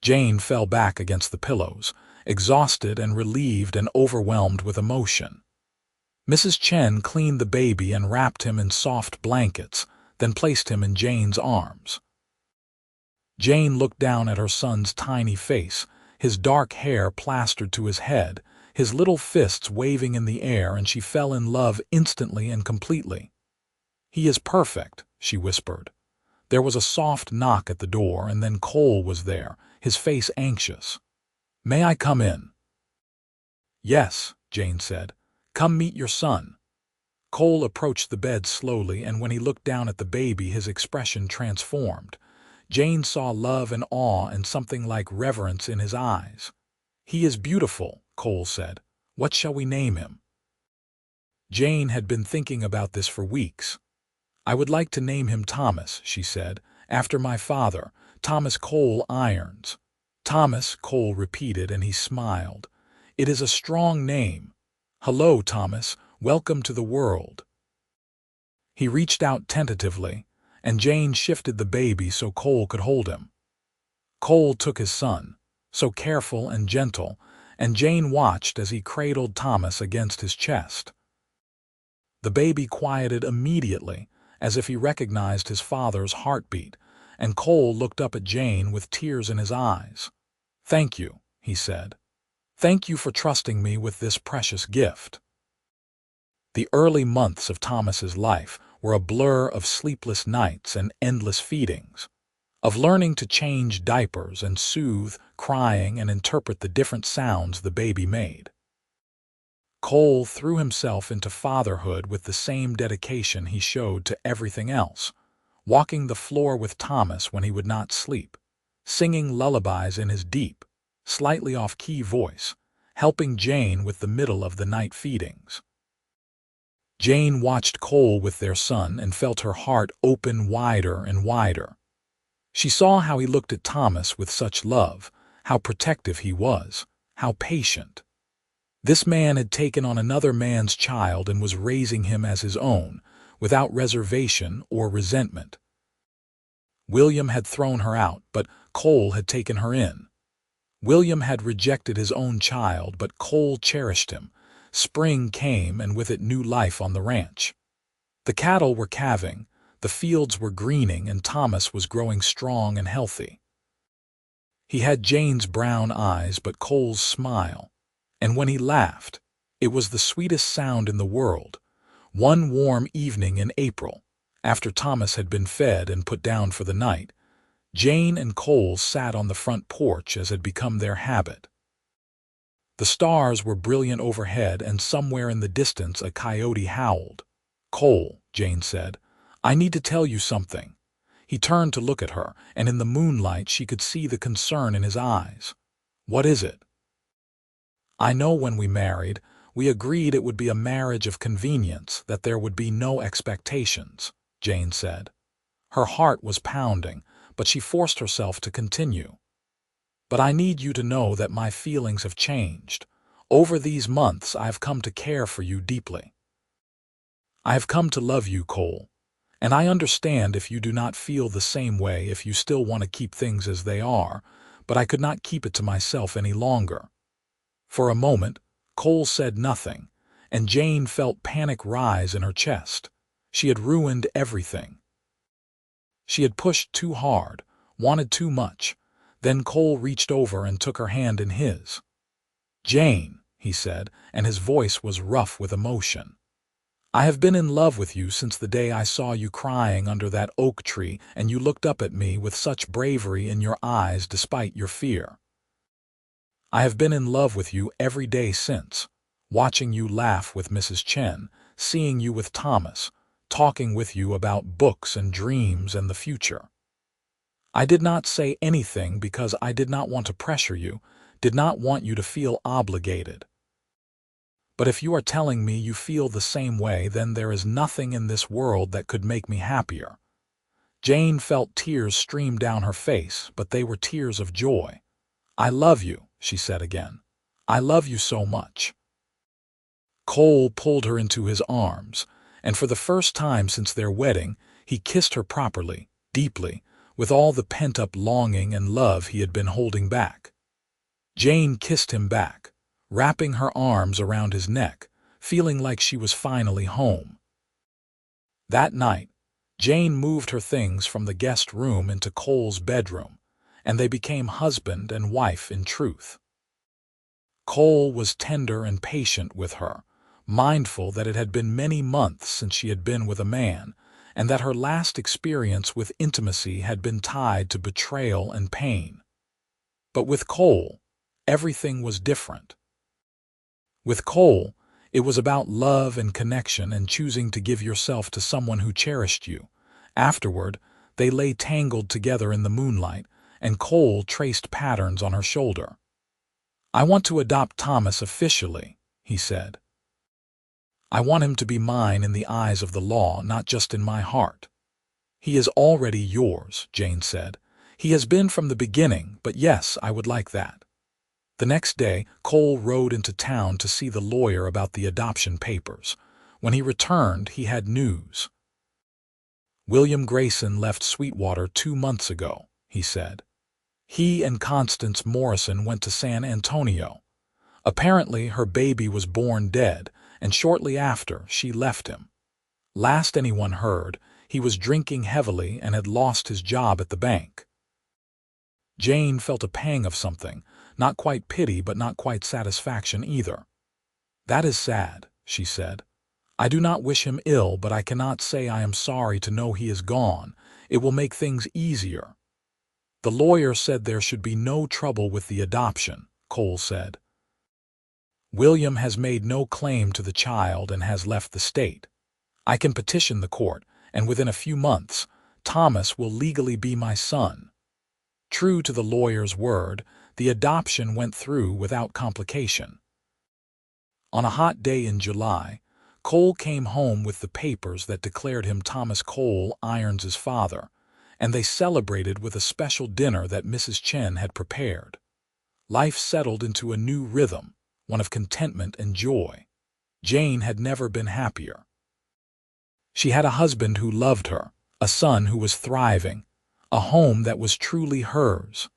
Jane fell back against the pillows, exhausted and relieved and overwhelmed with emotion. Mrs. Chen cleaned the baby and wrapped him in soft blankets, then placed him in Jane's arms. Jane looked down at her son's tiny face, his dark hair plastered to his head, his little fists waving in the air, and she fell in love instantly and completely. "He is perfect," she whispered. There was a soft knock at the door, and then Cole was there, his face anxious. "May I come in?" "Yes," Jane said. "Come meet your son." Cole approached the bed slowly, and when he looked down at the baby, his expression transformed. Jane saw love and awe and something like reverence in his eyes. "He is beautiful," Cole said. "What shall we name him?" Jane had been thinking about this for weeks. "I would like to name him Thomas," she said, "after my father, Thomas Cole Irons." "Thomas," Cole repeated, and he smiled. "It is a strong name. Hello, Thomas. Welcome to the world." He reached out tentatively, and Jane shifted the baby so Cole could hold him. Cole took his son, so careful and gentle, and Jane watched as he cradled Thomas against his chest. The baby quieted immediately, as if he recognized his father's heartbeat, and Cole looked up at Jane with tears in his eyes. "Thank you," he said. "Thank you for trusting me with this precious gift." The early months of Thomas's life were a blur of sleepless nights and endless feedings, of learning to change diapers and soothe, crying, and interpret the different sounds the baby made. Cole threw himself into fatherhood with the same dedication he showed to everything else, walking the floor with Thomas when he would not sleep, singing lullabies in his deep, slightly off-key voice, helping Jane with the middle-of-the-night feedings. Jane watched Cole with their son and felt her heart open wider and wider. She saw how he looked at Thomas with such love, how protective he was, how patient. This man had taken on another man's child and was raising him as his own, without reservation or resentment. William had thrown her out, but Cole had taken her in. William had rejected his own child, but Cole cherished him. Spring came, and with it new life on the ranch. The cattle were calving, the fields were greening, and Thomas was growing strong and healthy. He had Jane's brown eyes, but Cole's smile, and when he laughed, it was the sweetest sound in the world. One warm evening in April, after Thomas had been fed and put down for the night, Jane and Cole sat on the front porch as had become their habit. The stars were brilliant overhead, and somewhere in the distance a coyote howled. "Cole," Jane said, "I need to tell you something." He turned to look at her, and in the moonlight she could see the concern in his eyes. "What is it?" "I know when we married, we agreed it would be a marriage of convenience, that there would be no expectations," Jane said. Her heart was pounding, but she forced herself to continue. "But I need you to know that my feelings have changed. Over these months I have come to care for you deeply. I have come to love you, Cole, and I understand if you do not feel the same way, if you still want to keep things as they are, but I could not keep it to myself any longer." For a moment, Cole said nothing, and Jane felt panic rise in her chest. She had ruined everything. She had pushed too hard, wanted too much. Then Cole reached over and took her hand in his. "Jane," he said, and his voice was rough with emotion, "I have been in love with you since the day I saw you crying under that oak tree and you looked up at me with such bravery in your eyes despite your fear. I have been in love with you every day since, watching you laugh with Mrs. Chen, seeing you with Thomas, talking with you about books and dreams and the future. I did not say anything because I did not want to pressure you, did not want you to feel obligated. But if you are telling me you feel the same way, then there is nothing in this world that could make me happier." Jane felt tears stream down her face, but they were tears of joy. "I love you," she said again. "I love you so much." Cole pulled her into his arms, and for the first time since their wedding, he kissed her properly, deeply, with all the pent-up longing and love he had been holding back. Jane kissed him back, wrapping her arms around his neck, feeling like she was finally home. That night, Jane moved her things from the guest room into Cole's bedroom, and they became husband and wife in truth. Cole was tender and patient with her, mindful that it had been many months since she had been with a man, and that her last experience with intimacy had been tied to betrayal and pain. But with Cole, everything was different. With Cole, it was about love and connection and choosing to give yourself to someone who cherished you. Afterward, they lay tangled together in the moonlight, and Cole traced patterns on her shoulder. "I want to adopt Thomas officially," he said. I want him to be mine in the eyes of the law, not just in my heart." "He is already yours," Jane said. "He has been from the beginning, but yes, I would like that." The next day, Cole rode into town to see the lawyer about the adoption papers. When he returned, he had news. "William Grayson left Sweetwater 2 months ago," he said. "He and Constance Morrison went to San Antonio. Apparently, her baby was born dead, and shortly after, she left him. Last anyone heard, he was drinking heavily and had lost his job at the bank." Jane felt a pang of something, not quite pity but not quite satisfaction either. "That is sad," she said. "I do not wish him ill, but I cannot say I am sorry to know he is gone. It will make things easier." "The lawyer said there should be no trouble with the adoption," Cole said. "William has made no claim to the child and has left the state. I can petition the court, and within a few months, Thomas will legally be my son." True to the lawyer's word, the adoption went through without complication. On a hot day in July, Cole came home with the papers that declared him Thomas Cole, Irons's father, and they celebrated with a special dinner that Mrs. Chen had prepared. Life settled into a new rhythm, one of contentment and joy. Jane had never been happier. She had a husband who loved her, a son who was thriving, a home that was truly hers.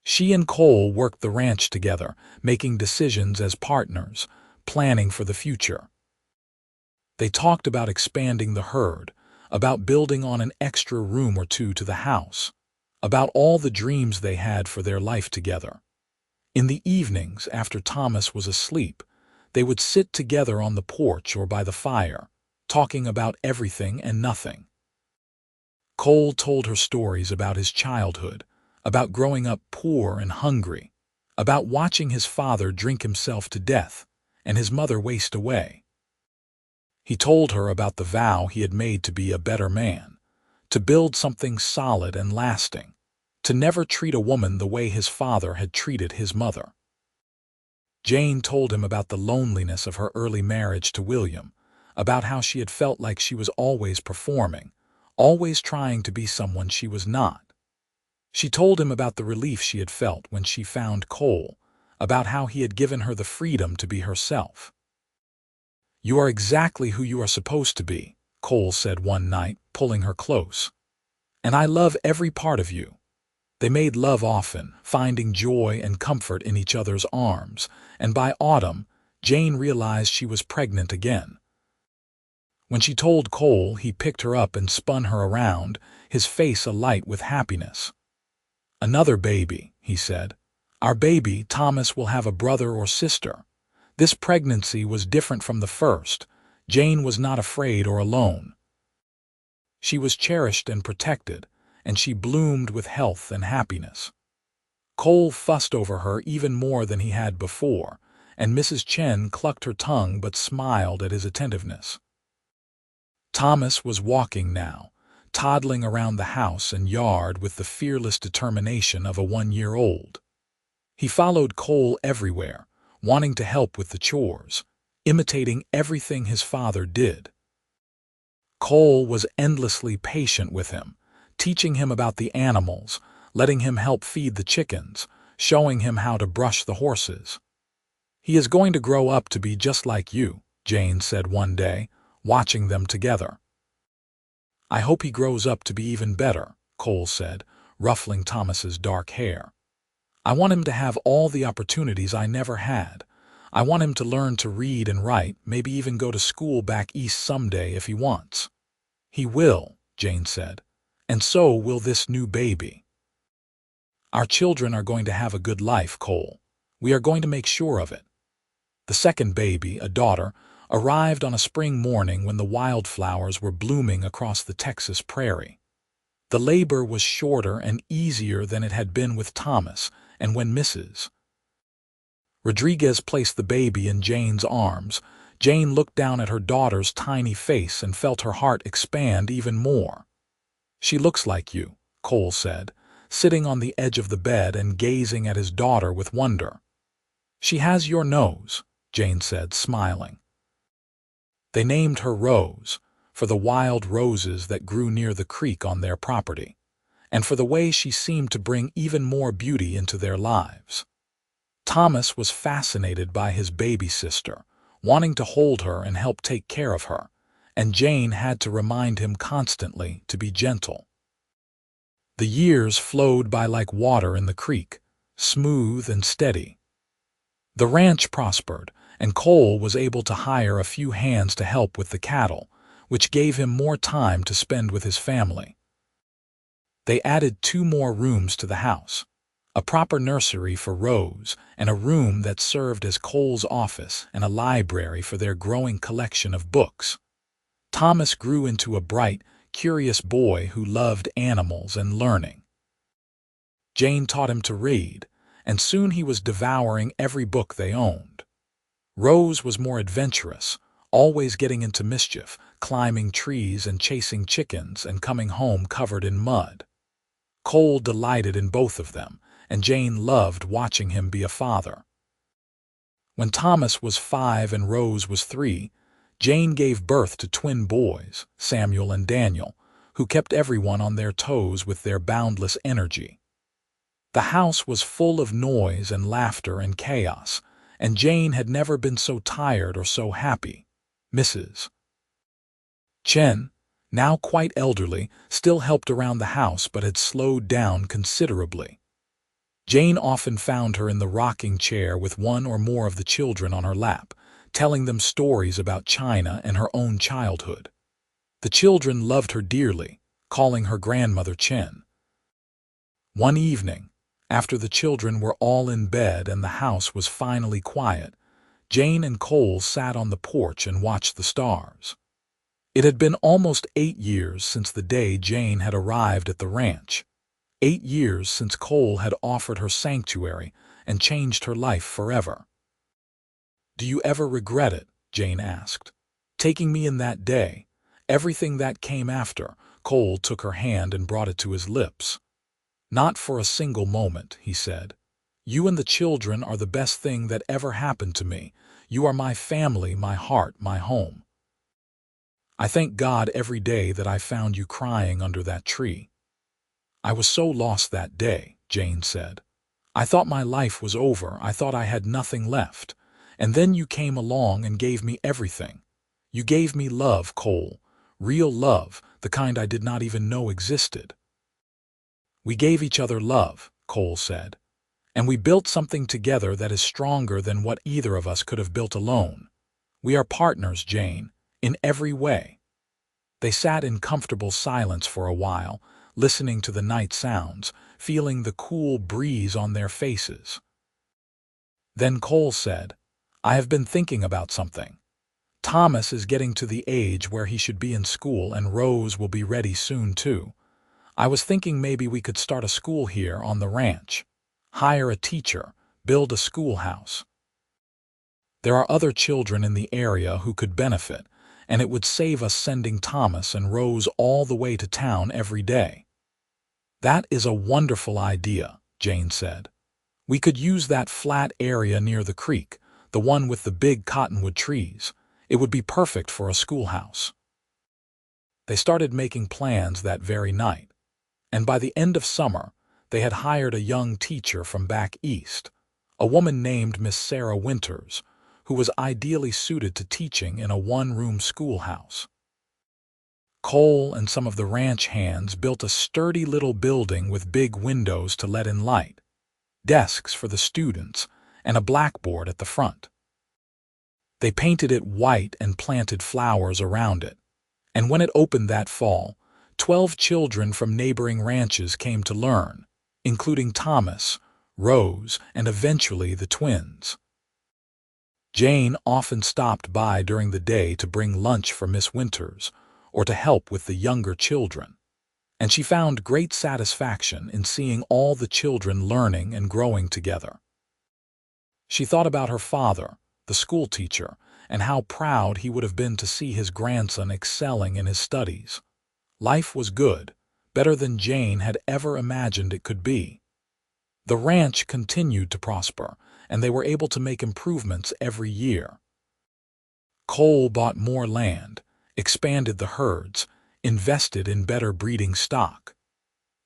She and Cole worked the ranch together, making decisions as partners, planning for the future. They talked about expanding the herd, about building on an extra room or two to the house, about all the dreams they had for their life together. In the evenings, after Thomas was asleep, they would sit together on the porch or by the fire, talking about everything and nothing. Cole told her stories about his childhood, about growing up poor and hungry, about watching his father drink himself to death and his mother waste away. He told her about the vow he had made to be a better man, to build something solid and lasting, to never treat a woman the way his father had treated his mother. Jane told him about the loneliness of her early marriage to William, about how she had felt like she was always performing, always trying to be someone she was not. She told him about the relief she had felt when she found Cole, about how he had given her the freedom to be herself. "You are exactly who you are supposed to be," Cole said one night, pulling her close. "And I love every part of you." They made love often, finding joy and comfort in each other's arms, and by autumn, Jane realized she was pregnant again. When she told Cole, he picked her up and spun her around, his face alight with happiness. "Another baby," he said. "Our baby, Thomas, will have a brother or sister." This pregnancy was different from the first. Jane was not afraid or alone. She was cherished and protected, and she bloomed with health and happiness. Cole fussed over her even more than he had before, and Mrs. Chen clucked her tongue but smiled at his attentiveness. Thomas was walking now, toddling around the house and yard with the fearless determination of a 1-year-old. He followed Cole everywhere, wanting to help with the chores, imitating everything his father did. Cole was endlessly patient with him, teaching him about the animals, letting him help feed the chickens, showing him how to brush the horses. "He is going to grow up to be just like you," Jane said one day, watching them together. "I hope he grows up to be even better," Cole said, ruffling Thomas's dark hair. "I want him to have all the opportunities I never had. I want him to learn to read and write, maybe even go to school back east someday if he wants." "He will," Jane said, "and so will this new baby. Our children are going to have a good life, Cole. We are going to make sure of it." The second baby, a daughter, arrived on a spring morning when the wildflowers were blooming across the Texas prairie. The labor was shorter and easier than it had been with Thomas, and when Mrs. Rodriguez placed the baby in Jane's arms, Jane looked down at her daughter's tiny face and felt her heart expand even more. "She looks like you," Cole said, sitting on the edge of the bed and gazing at his daughter with wonder. "She has your nose," Jane said, smiling. They named her Rose, for the wild roses that grew near the creek on their property, and for the way she seemed to bring even more beauty into their lives. Thomas was fascinated by his baby sister, wanting to hold her and help take care of her, and Jane had to remind him constantly to be gentle. The years flowed by like water in the creek, smooth and steady. The ranch prospered, and Cole was able to hire a few hands to help with the cattle, which gave him more time to spend with his family. They added 2 more rooms to the house, a proper nursery for Rose and a room that served as Cole's office and a library for their growing collection of books. Thomas grew into a bright, curious boy who loved animals and learning. Jane taught him to read, and soon he was devouring every book they owned. Rose was more adventurous, always getting into mischief, climbing trees and chasing chickens and coming home covered in mud. Cole delighted in both of them, and Jane loved watching him be a father. When Thomas was 5 and Rose was 3, Jane gave birth to twin boys, Samuel and Daniel, who kept everyone on their toes with their boundless energy. The house was full of noise and laughter and chaos, and Jane had never been so tired or so happy. Mrs. Chen, now quite elderly, still helped around the house but had slowed down considerably. Jane often found her in the rocking chair with one or more of the children on her lap, telling them stories about China and her own childhood. The children loved her dearly, calling her grandmother Chen. One evening, after the children were all in bed and the house was finally quiet, Jane and Cole sat on the porch and watched the stars. It had been almost 8 years since the day Jane had arrived at the ranch. 8 years since Cole had offered her sanctuary and changed her life forever. "Do you ever regret it?" Jane asked. "Taking me in that day, everything that came after." Cole took her hand and brought it to his lips. "Not for a single moment," he said. "You and the children are the best thing that ever happened to me. You are my family, my heart, my home. I thank God every day that I found you crying under that tree." "I was so lost that day," Jane said. "I thought my life was over. I thought I had nothing left. And then you came along and gave me everything. You gave me love, Cole. Real love, the kind I did not even know existed." "We gave each other love," Cole said. "And we built something together that is stronger than what either of us could have built alone. We are partners, Jane, in every way." They sat in comfortable silence for a while, listening to the night sounds, feeling the cool breeze on their faces. Then Cole said, "I have been thinking about something. Thomas is getting to the age where he should be in school, and Rose will be ready soon too. I was thinking maybe we could start a school here on the ranch. Hire a teacher, build a schoolhouse. There are other children in the area who could benefit, and it would save us sending Thomas and Rose all the way to town every day." "That is a wonderful idea," Jane said. "We could use that flat area near the creek, the one with the big cottonwood trees. It would be perfect for a schoolhouse." They started making plans that very night, and by the end of summer, they had hired a young teacher from back east, a woman named Miss Sarah Winters, who was ideally suited to teaching in a one-room schoolhouse. Cole and some of the ranch hands built a sturdy little building with big windows to let in light, desks for the students, and a blackboard at the front. They painted it white and planted flowers around it, and when it opened that fall, 12 children from neighboring ranches came to learn, including Thomas, Rose, and eventually the twins. Jane often stopped by during the day to bring lunch for Miss Winters or to help with the younger children, and she found great satisfaction in seeing all the children learning and growing together. She thought about her father, the school teacher, and how proud he would have been to see his grandson excelling in his studies. Life was good, better than Jane had ever imagined it could be. The ranch continued to prosper, and they were able to make improvements every year. Cole bought more land, expanded the herds, invested in better breeding stock.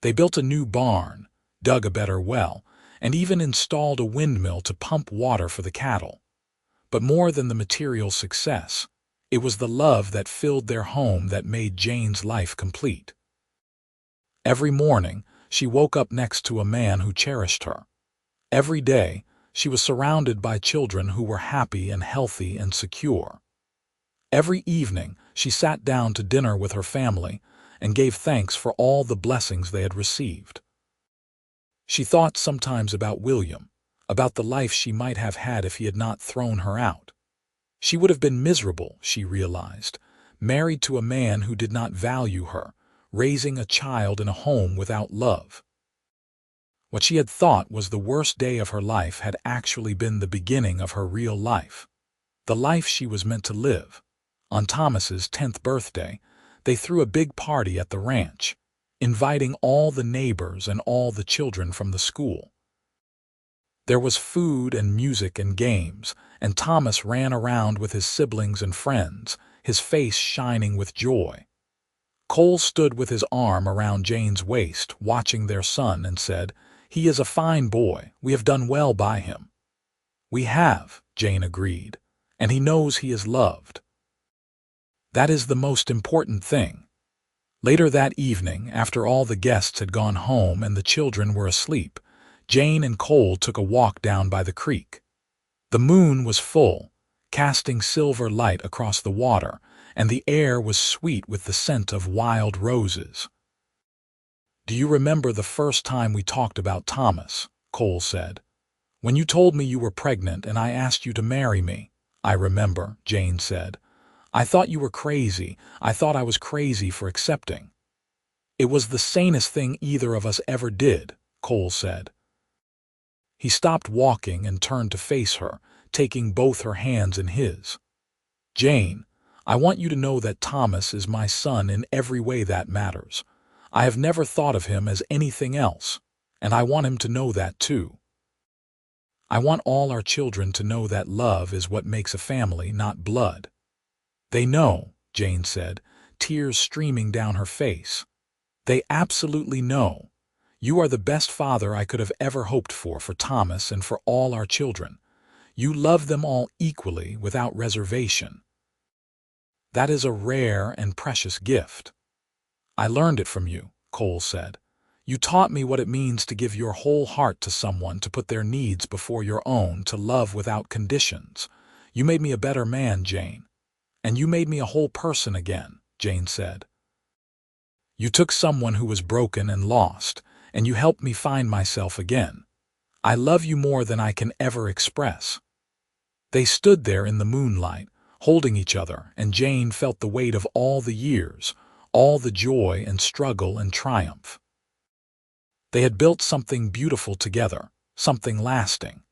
They built a new barn, dug a better well, and even installed a windmill to pump water for the cattle. But more than the material success, it was the love that filled their home that made Jane's life complete. Every morning, she woke up next to a man who cherished her. Every day, she was surrounded by children who were happy and healthy and secure. Every evening, she sat down to dinner with her family and gave thanks for all the blessings they had received. She thought sometimes about William, about the life she might have had if he had not thrown her out. She would have been miserable, she realized, married to a man who did not value her, raising a child in a home without love. What she had thought was the worst day of her life had actually been the beginning of her real life, the life she was meant to live. On Thomas's 10th birthday, they threw a big party at the ranch, inviting all the neighbors and all the children from the school. There was food and music and games, and Thomas ran around with his siblings and friends, his face shining with joy. Cole stood with his arm around Jane's waist, watching their son, and said, "He is a fine boy. We have done well by him." "We have," Jane agreed, "and he knows he is loved. That is the most important thing." Later that evening, after all the guests had gone home and the children were asleep, Jane and Cole took a walk down by the creek. The moon was full, casting silver light across the water, and the air was sweet with the scent of wild roses. "Do you remember the first time we talked about Thomas?" Cole said. "When you told me you were pregnant and I asked you to marry me." "I remember," Jane said. "I thought you were crazy. I thought I was crazy for accepting." "It was the sanest thing either of us ever did," Cole said. He stopped walking and turned to face her, taking both her hands in his. "Jane, I want you to know that Thomas is my son in every way that matters. I have never thought of him as anything else, and I want him to know that too. I want all our children to know that love is what makes a family, not blood." "They know," Jane said, tears streaming down her face. "They absolutely know. You are the best father I could have ever hoped for Thomas and for all our children. You love them all equally, without reservation. That is a rare and precious gift." "I learned it from you," Cole said. "You taught me what it means to give your whole heart to someone, to put their needs before your own, to love without conditions. You made me a better man, Jane. And you made me a whole person again," Jane said. "You took someone who was broken and lost, and you helped me find myself again. I love you more than I can ever express." They stood there in the moonlight, holding each other, and Jane felt the weight of all the years, all the joy and struggle and triumph. They had built something beautiful together, something lasting.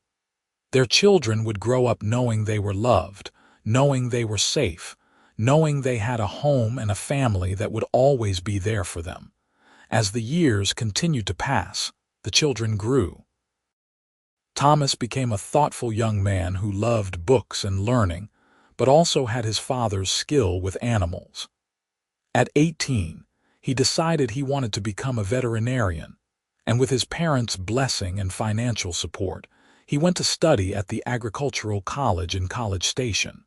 Their children would grow up knowing they were loved, knowing they were safe, knowing they had a home and a family that would always be there for them. As the years continued to pass, the children grew. Thomas became a thoughtful young man who loved books and learning, but also had his father's skill with animals. At 18, he decided he wanted to become a veterinarian, and with his parents' blessing and financial support, he went to study at the agricultural college in College Station.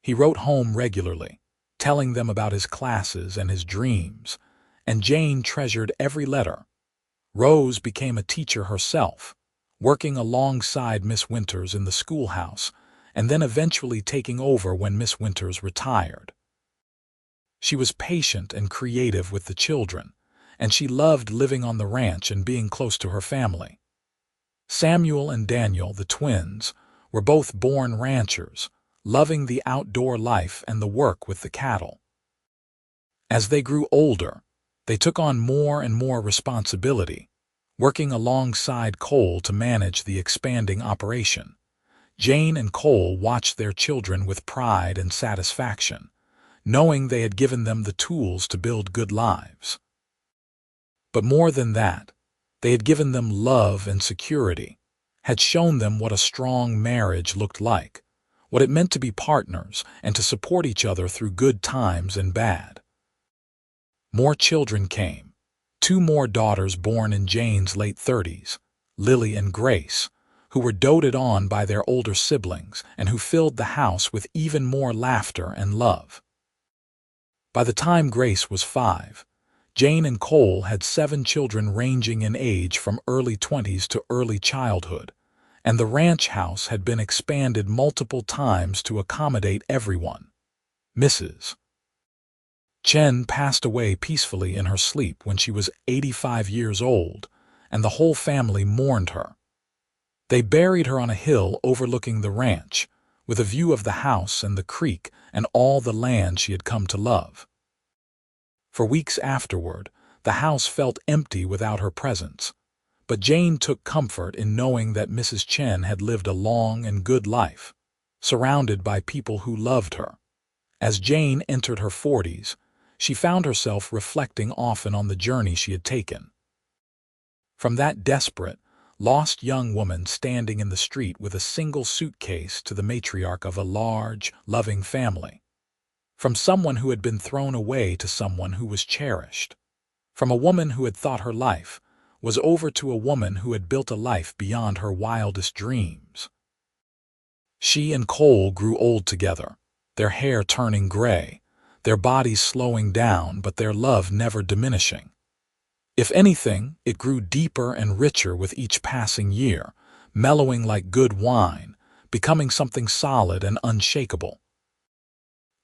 He wrote home regularly, telling them about his classes and his dreams, and Jane treasured every letter. Rose became a teacher herself, working alongside Miss Winters in the schoolhouse, and then eventually taking over when Miss Winters retired. She was patient and creative with the children, and she loved living on the ranch and being close to her family. Samuel and Daniel, the twins, were both born ranchers, loving the outdoor life and the work with the cattle. As they grew older, they took on more and more responsibility, working alongside Cole to manage the expanding operation. Jane and Cole watched their children with pride and satisfaction, knowing they had given them the tools to build good lives. But more than that, they had given them love and security, had shown them what a strong marriage looked like, what it meant to be partners and to support each other through good times and bad. More children came. 2 more daughters born in Jane's late 30s, Lily and Grace, who were doted on by their older siblings and who filled the house with even more laughter and love. By the time Grace was 5, Jane and Cole had 7 children ranging in age from early 20s to early childhood, and the ranch house had been expanded multiple times to accommodate everyone. Mrs. Chen passed away peacefully in her sleep when she was 85 years old, and the whole family mourned her. They buried her on a hill overlooking the ranch, with a view of the house and the creek and all the land she had come to love. For weeks afterward, the house felt empty without her presence, but Jane took comfort in knowing that Mrs. Chen had lived a long and good life, surrounded by people who loved her. As Jane entered her 40s, she found herself reflecting often on the journey she had taken. From that desperate, lost young woman standing in the street with a single suitcase to the matriarch of a large, loving family. From someone who had been thrown away to someone who was cherished. From a woman who had thought her life was over to a woman who had built a life beyond her wildest dreams. She and Cole grew old together, their hair turning gray, their bodies slowing down but their love never diminishing. If anything, it grew deeper and richer with each passing year, mellowing like good wine, becoming something solid and unshakable.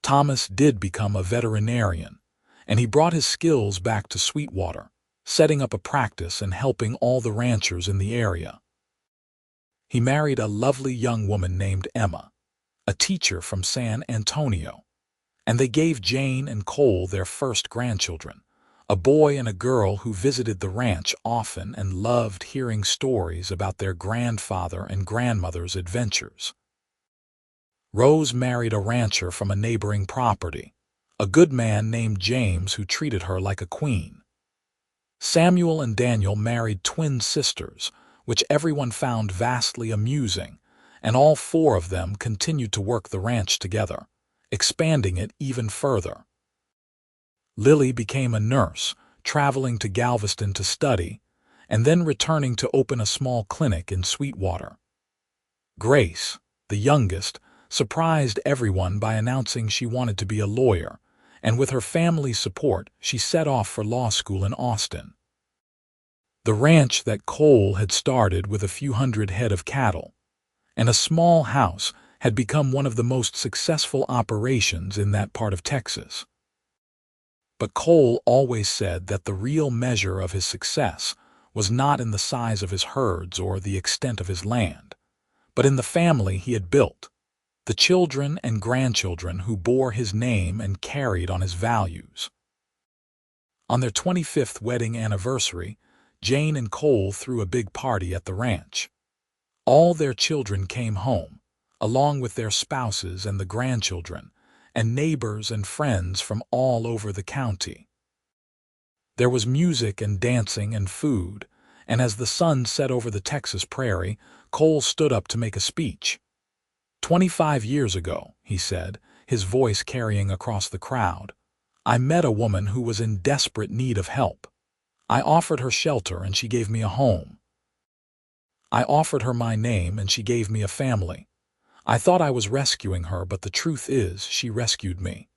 Thomas did become a veterinarian, and he brought his skills back to Sweetwater, setting up a practice and helping all the ranchers in the area. He married a lovely young woman named Emma, a teacher from San Antonio, and they gave Jane and Cole their first grandchildren, a boy and a girl who visited the ranch often and loved hearing stories about their grandfather and grandmother's adventures. Rose married a rancher from a neighboring property, a good man named James who treated her like a queen. Samuel and Daniel married twin sisters, which everyone found vastly amusing, and all 4 of them continued to work the ranch together, expanding it even further. Lily became a nurse, traveling to Galveston to study, and then returning to open a small clinic in Sweetwater. Grace, the youngest, surprised everyone by announcing she wanted to be a lawyer, and with her family's support, she set off for law school in Austin. The ranch that Cole had started with a few hundred head of cattle and a small house had become one of the most successful operations in that part of Texas. But Cole always said that the real measure of his success was not in the size of his herds or the extent of his land, but in the family he had built, the children and grandchildren who bore his name and carried on his values. On their 25th wedding anniversary, Jane and Cole threw a big party at the ranch. All their children came home, along with their spouses and the grandchildren, and neighbors and friends from all over the county. There was music and dancing and food, and as the sun set over the Texas prairie, Cole stood up to make a speech. 25 years ago, he said, his voice carrying across the crowd, I met a woman who was in desperate need of help. I offered her shelter and she gave me a home. I offered her my name and she gave me a family. I thought I was rescuing her, but the truth is she rescued me.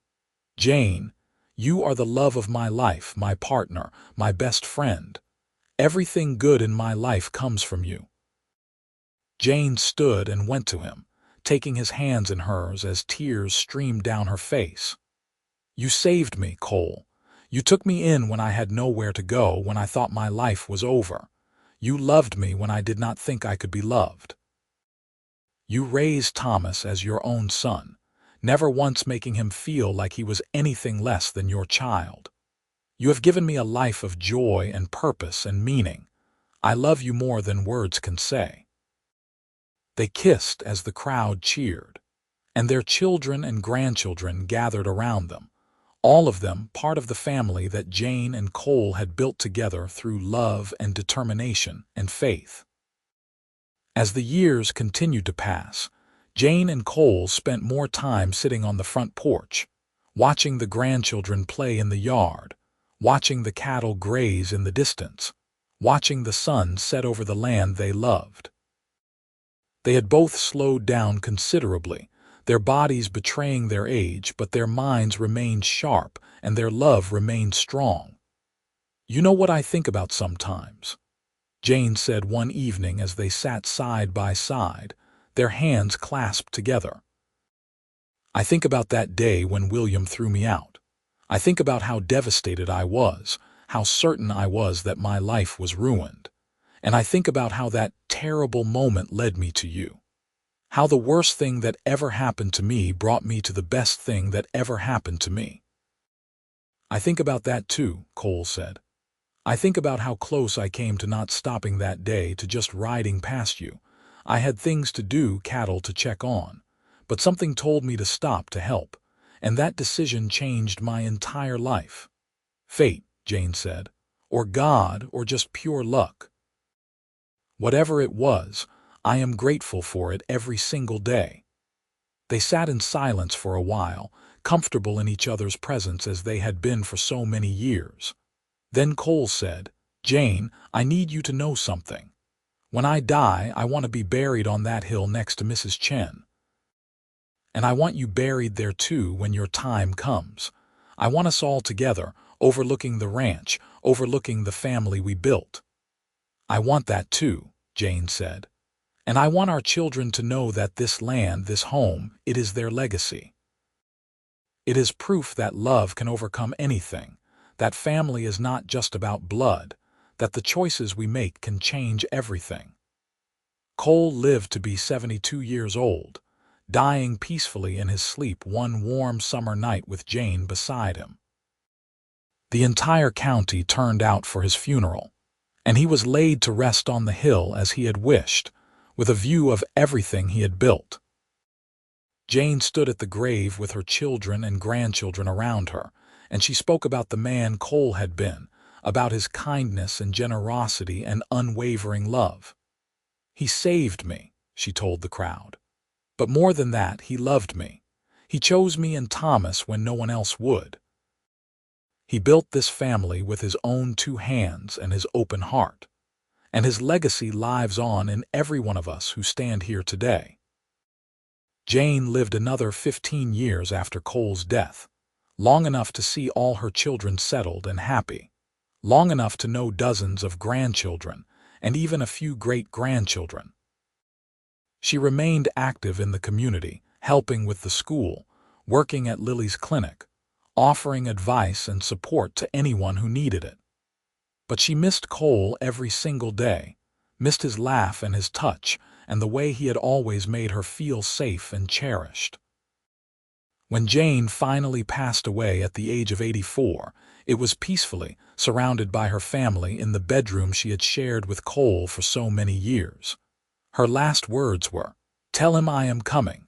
Jane, you are the love of my life, my partner, my best friend. Everything good in my life comes from you. Jane stood and went to him, taking his hands in hers as tears streamed down her face. You saved me, Cole. You took me in when I had nowhere to go, when I thought my life was over. You loved me when I did not think I could be loved. You raised Thomas as your own son, never once making him feel like he was anything less than your child. You have given me a life of joy and purpose and meaning. I love you more than words can say. They kissed as the crowd cheered, and their children and grandchildren gathered around them, all of them part of the family that Jane and Cole had built together through love and determination and faith. As the years continued to pass, Jane and Cole spent more time sitting on the front porch, watching the grandchildren play in the yard, watching the cattle graze in the distance, watching the sun set over the land they loved. They had both slowed down considerably, their bodies betraying their age, but their minds remained sharp and their love remained strong. "You know what I think about sometimes," Jane said one evening as they sat side by side, their hands clasped together. "I think about that day when William threw me out. I think about how devastated I was, how certain I was that my life was ruined. And I think about how that terrible moment led me to you. How the worst thing that ever happened to me brought me to the best thing that ever happened to me." "I think about that too," Cole said. "I think about how close I came to not stopping that day, to just riding past you. I had things to do, cattle to check on, but something told me to stop, to help, and that decision changed my entire life." "Fate," Jane said, "or God, or just pure luck. Whatever it was, I am grateful for it every single day." They sat in silence for a while, comfortable in each other's presence as they had been for so many years. Then Cole said, "Jane, I need you to know something. When I die, I want to be buried on that hill next to Mrs. Chen. And I want you buried there too when your time comes. I want us all together, overlooking the ranch, overlooking the family we built." "I want that too," Jane said. "And I want our children to know that this land, this home, it is their legacy. It is proof that love can overcome anything, that family is not just about blood, that the choices we make can change everything." Cole lived to be 72 years old, dying peacefully in his sleep one warm summer night with Jane beside him. The entire county turned out for his funeral, and he was laid to rest on the hill as he had wished, with a view of everything he had built. Jane stood at the grave with her children and grandchildren around her, and she spoke about the man Cole had been, about his kindness and generosity and unwavering love. "He saved me," she told the crowd. "But more than that, he loved me. He chose me and Thomas when no one else would. He built this family with his own 2 hands and his open heart, and his legacy lives on in every one of us who stand here today." Jane lived another 15 years after Cole's death, long enough to see all her children settled and happy, long enough to know dozens of grandchildren and even a few great-grandchildren. She remained active in the community, helping with the school, working at Lily's clinic, offering advice and support to anyone who needed it. But she missed Cole every single day, missed his laugh and his touch, and the way he had always made her feel safe and cherished. When Jane finally passed away at the age of 84, it was peacefully, surrounded by her family in the bedroom she had shared with Cole for so many years. Her last words were, "Tell him I am coming.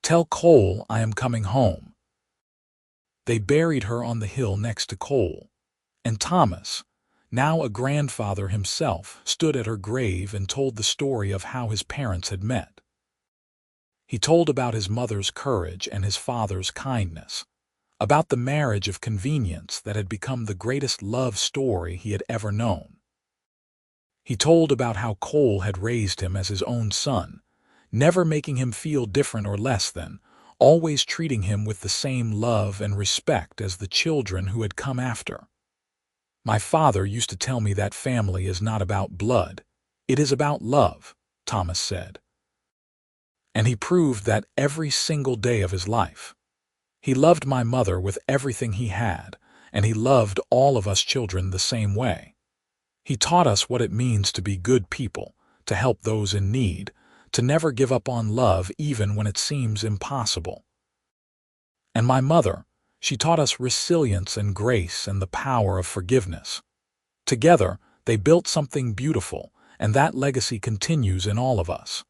Tell Cole I am coming home." They buried her on the hill next to Cole, and Thomas, now a grandfather himself, stood at her grave and told the story of how his parents had met. He told about his mother's courage and his father's kindness, about the marriage of convenience that had become the greatest love story he had ever known. He told about how Cole had raised him as his own son, never making him feel different or less than, always treating him with the same love and respect as the children who had come after. "My father used to tell me that family is not about blood, it is about love," Thomas said. And he proved that every single day of his life. He loved my mother with everything he had, and he loved all of us children the same way. He taught us what it means to be good people, to help those in need, to never give up on love even when it seems impossible. And my mother, she taught us resilience and grace and the power of forgiveness. Together, they built something beautiful, and that legacy continues in all of us.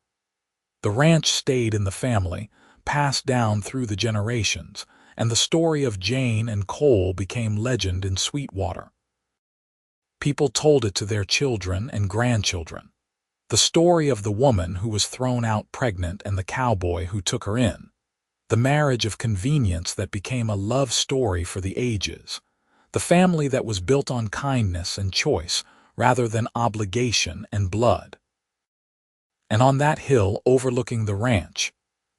The ranch stayed in the family, passed down through the generations, and the story of Jane and Cole became legend in Sweetwater. People told it to their children and grandchildren. The story of the woman who was thrown out pregnant and the cowboy who took her in. The marriage of convenience that became a love story for the ages. The family that was built on kindness and choice rather than obligation and blood. And on that hill overlooking the ranch,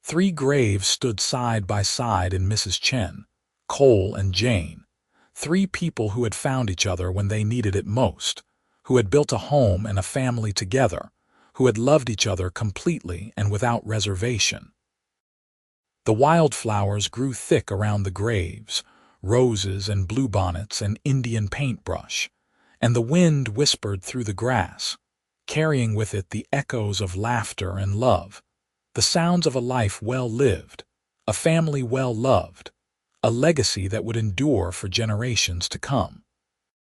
3 graves stood side by side in Mrs. Chen, Cole, and Jane. 3 people who had found each other when they needed it most, who had built a home and a family together, who had loved each other completely and without reservation. The wildflowers grew thick around the graves, roses and bluebonnets and Indian paintbrush, and the wind whispered through the grass, carrying with it the echoes of laughter and love, the sounds of a life well lived, a family well loved, a legacy that would endure for generations to come.